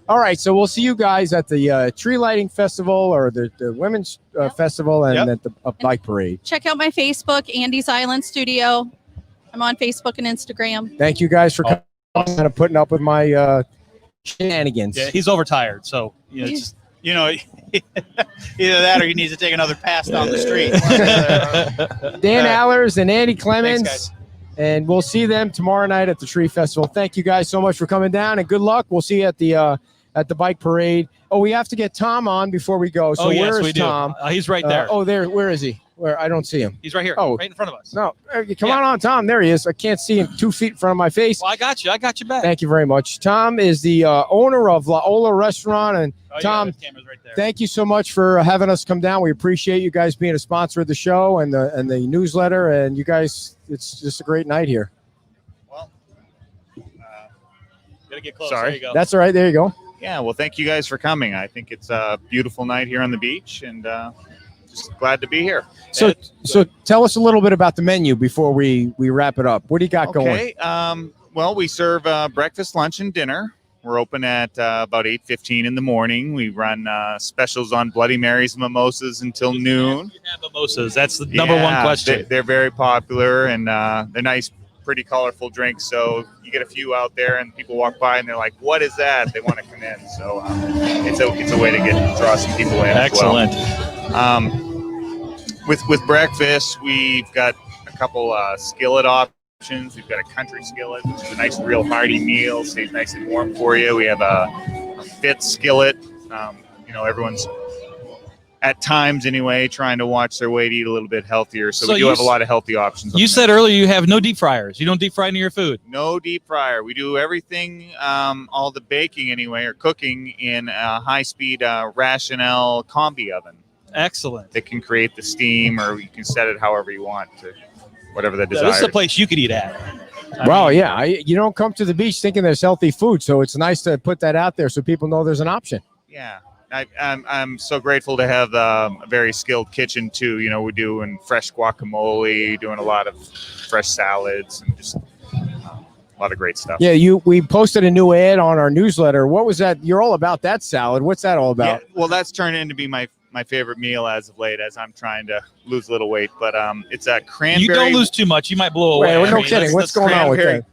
All right, so we'll see you guys at the tree lighting festival or the women's festival and Yep. at the bike parade. Check out my Facebook, Andy's Island Studio. I'm on Facebook and Instagram. Thank you guys for coming and putting up with my shenanigans. Yeah, he's overtired, so it's just, Either that or he needs to take another pass down the street. Dan Allers and Andy Clemens. Thanks, guys. And we'll see them tomorrow night at the tree festival. Thank you guys so much for coming down, and good luck. We'll see you at the bike parade. Oh, we have to get Tom on before we go. So yes, where we is do. Tom? He's right there. There. Where is he? Where? I don't see him. He's right here, Oh. right in front of us. No, come on, Tom. There he is. I can't see him 2 feet in front of my face. Well, I got you back. Thank you very much. Tom is the owner of La Ola Restaurant. And Tom, the camera's right there. thank you so much for having us come down. We appreciate you guys being a sponsor of the show and the newsletter. And you guys, it's just a great night here. Well, gotta get close. Sorry. There you go. That's all right. There you go. Yeah, well, thank you guys for coming. I think it's a beautiful night here on the beach, and just glad to be here. So tell us a little bit about the menu before we wrap it up. What do you got going? Okay. Well, we serve breakfast, lunch, and dinner. We're open at about 8:15 in the morning. We run specials on Bloody Marys and mimosas until noon. You have mimosas. That's the number one question. They're very popular, and they're nice, pretty colorful drinks. So you get a few out there, and people walk by, and they're like, "What is that?" They want to come in. So it's a way to draw some people in. Excellent. As well. With breakfast, we've got a couple skillet options. We've got a country skillet, which is a nice, real hearty meal, stays nice and warm for you. We have a fit skillet. Everyone's at times anyway trying to watch their weight, eat a little bit healthier. So we do have a lot of healthy options. You said earlier you have no deep fryers. You don't deep fry any of your food. No deep fryer. We do everything, all the baking anyway, or cooking in a high-speed Rationale combi oven. Excellent. That can create the steam, or you can set it however you want to whatever the desire. This is a place you could eat at. You don't come to the beach thinking there's healthy food, so it's nice to put that out there so people know there's an option. Yeah, I'm so grateful to have a very skilled kitchen too. We're doing fresh guacamole, doing a lot of fresh salads, and just a lot of great stuff. Yeah, we posted a new ad on our newsletter. What was that? You're all about that salad. What's that all about? Yeah, well, that's turned into be my favorite meal as of late, as I'm trying to lose a little weight. But it's a cranberry. You don't lose too much. You might blow away. No kidding. What's going on with that?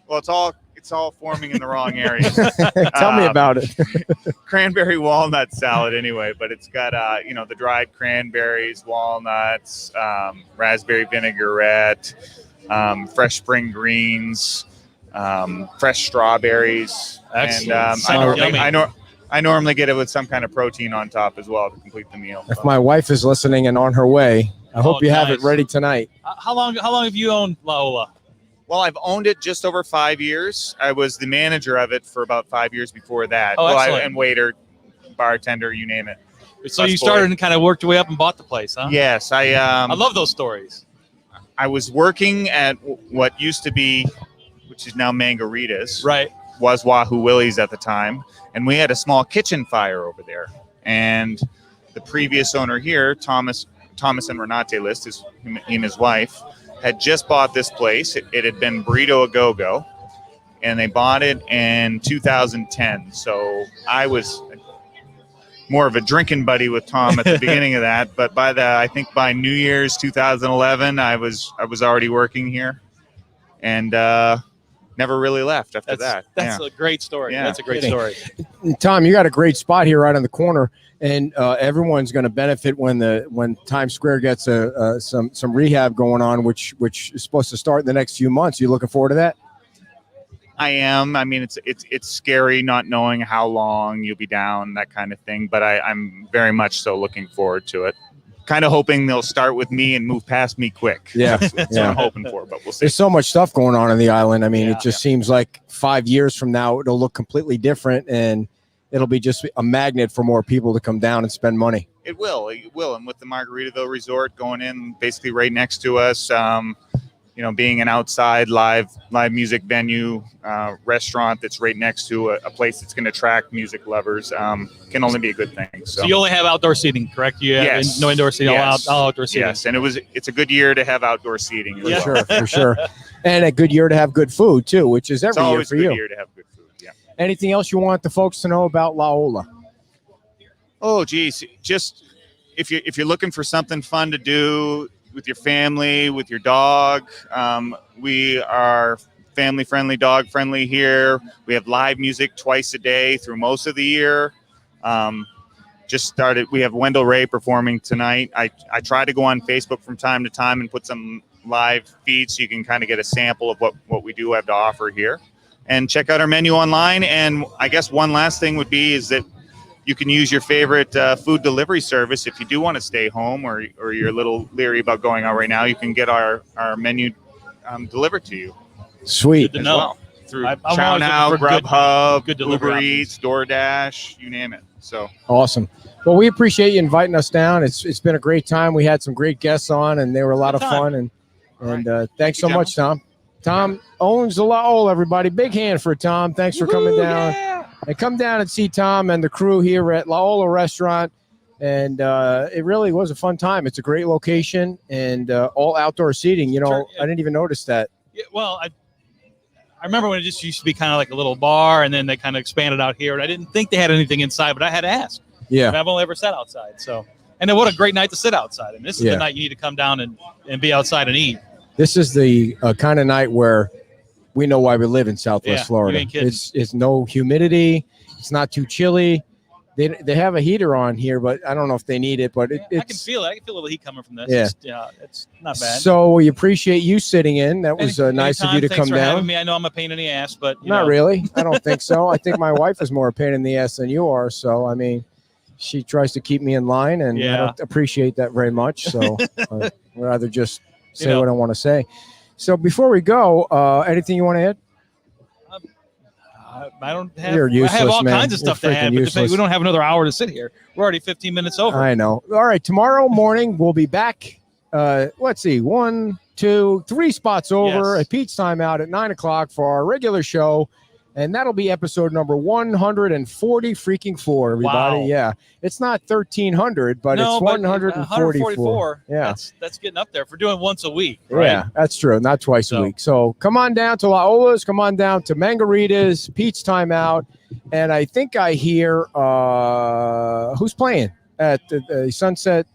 Well, it's all forming in the wrong area. Tell me about it. Cranberry walnut salad anyway, but it's got the dried cranberries, walnuts, raspberry vinaigrette, fresh spring greens, fresh strawberries. Excellent. And I normally get it with some kind of protein on top as well to complete the meal. If my wife is listening and on her way, I hope you have it ready tonight. How long have you owned La Ola? Well, I've owned it just over 5 years. I was the manager of it for about 5 years before that. Oh, excellent. And waiter, bartender, you name it. So you started and kind of worked your way up and bought the place, huh? Yes, I love those stories. I was working at what used to be, which is now Margaritas. Right. Was Wahoo Willie's at the time. And we had a small kitchen fire over there. And the previous owner here, Thomas and Renate List, he and his wife, had just bought this place. It had been Burrito A Go-Go, and they bought it in 2010. So I was more of a drinking buddy with Tom at the beginning of that. But I think by New Year's 2011, I was already working here. And never really left after that. That's a great story. Yeah. That's a great story. Tom, you got a great spot here right on the corner, and everyone's going to benefit when Times Square gets some rehab going on, which is supposed to start in the next few months. You looking forward to that? I am. I mean, it's scary not knowing how long you'll be down, that kind of thing. But I'm very much so looking forward to it. Kind of hoping they'll start with me and move past me quick. Yeah, that's what I'm hoping for. But we'll see. There's so much stuff going on the island. I mean, it just seems like 5 years from now it'll look completely different, and it'll be just a magnet for more people to come down and spend money. It will. And with the Margaritaville Resort going in basically right next to us, being an outside live music venue, restaurant that's right next to a place that's going to attract music lovers, can only be a good thing. So you only have outdoor seating, correct? You have no indoor seating, all outdoor seating. Yes, and it's a good year to have outdoor seating. For sure. And a good year to have good food too, which is every year for you. It's always a good year to have good food. Yeah. Anything else you want the folks to know about La Ola? Oh, geez, just if you're looking for something fun to do with your family, with your dog, we are family friendly, dog friendly here. We have live music twice a day through most of the year. We have Wendell Ray performing tonight. I try to go on Facebook from time to time and put some live feeds so you can kind of get a sample of what we do have to offer here, and check out our menu online. And I guess one last thing would be is that you can use your favorite food delivery service if you do want to stay home or you're a little leery about going out right now. You can get our menu delivered to you. Sweet. As well. Through Chow Now, Grubhub, Uber Eats, DoorDash, you name it. So awesome. Well, we appreciate you inviting us down. It's been a great time. We had some great guests on, and they were a lot of fun. And thanks so much, Tom. Tom owns the La Ola, everybody. Big hand for Tom. Thanks for coming down. Yeah. And come down and see Tom and the crew here at La Ola Restaurant. And it really was a fun time. It's a great location and all outdoor seating. I didn't even notice that. Yeah, well, I remember when it just used to be kind of like a little bar, and then they kind of expanded out here. And I didn't think they had anything inside, but I had to ask. Yeah. And I've only ever sat outside. So, and then what a great night to sit outside. And this is the night you need to come down and be outside and eat. This is the kind of night where we know why we live in Southwest Florida. It's no humidity. It's not too chilly. They have a heater on here, but I don't know if they need it. But I can feel it. I can feel a little heat coming from this. Yeah, it's not bad. So we appreciate you sitting in. That was nice of you to come down. Thanks for having me. I know I'm a pain in the ass, but not really. I don't think so. I think my wife is more a pain in the ass than you are. So I mean, she tries to keep me in line, and I don't appreciate that very much. So I'd rather just say what I want to say. So before we go, anything you want to add? I don't have. You're useless, I have all kinds of stuff to add, but we don't have another hour to sit here. We're already 15 minutes over. I know. All right, tomorrow morning we'll be back. Let's see, 1, 2, 3 spots over at Pete's Time Out at 9:00 for our regular show. And that'll be episode number 140 freaking 4, everybody. Wow. Yeah. It's not 1,300, but it's 144. Yeah. That's getting up there for doing once a week. Right? Yeah, that's true. Not twice a week. So come on down to La Ola's. Come on down to Margaritas, Pete's Time Out. And I think I hear who's playing at the Sunset.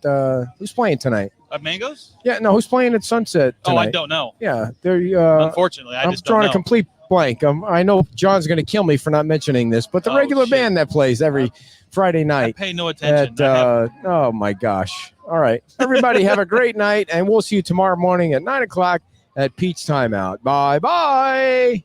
Who's playing tonight? Mangoes? Yeah, no. Who's playing at Sunset tonight? Oh, I don't know. Yeah. They're unfortunately, I'm just drawing a complete blank. I know John's going to kill me for not mentioning this, but the regular band that plays every Friday night. I pay no attention. Oh my gosh. All right. Everybody have a great night, and we'll see you tomorrow morning at 9:00 at Pete's Time Out. Bye-bye.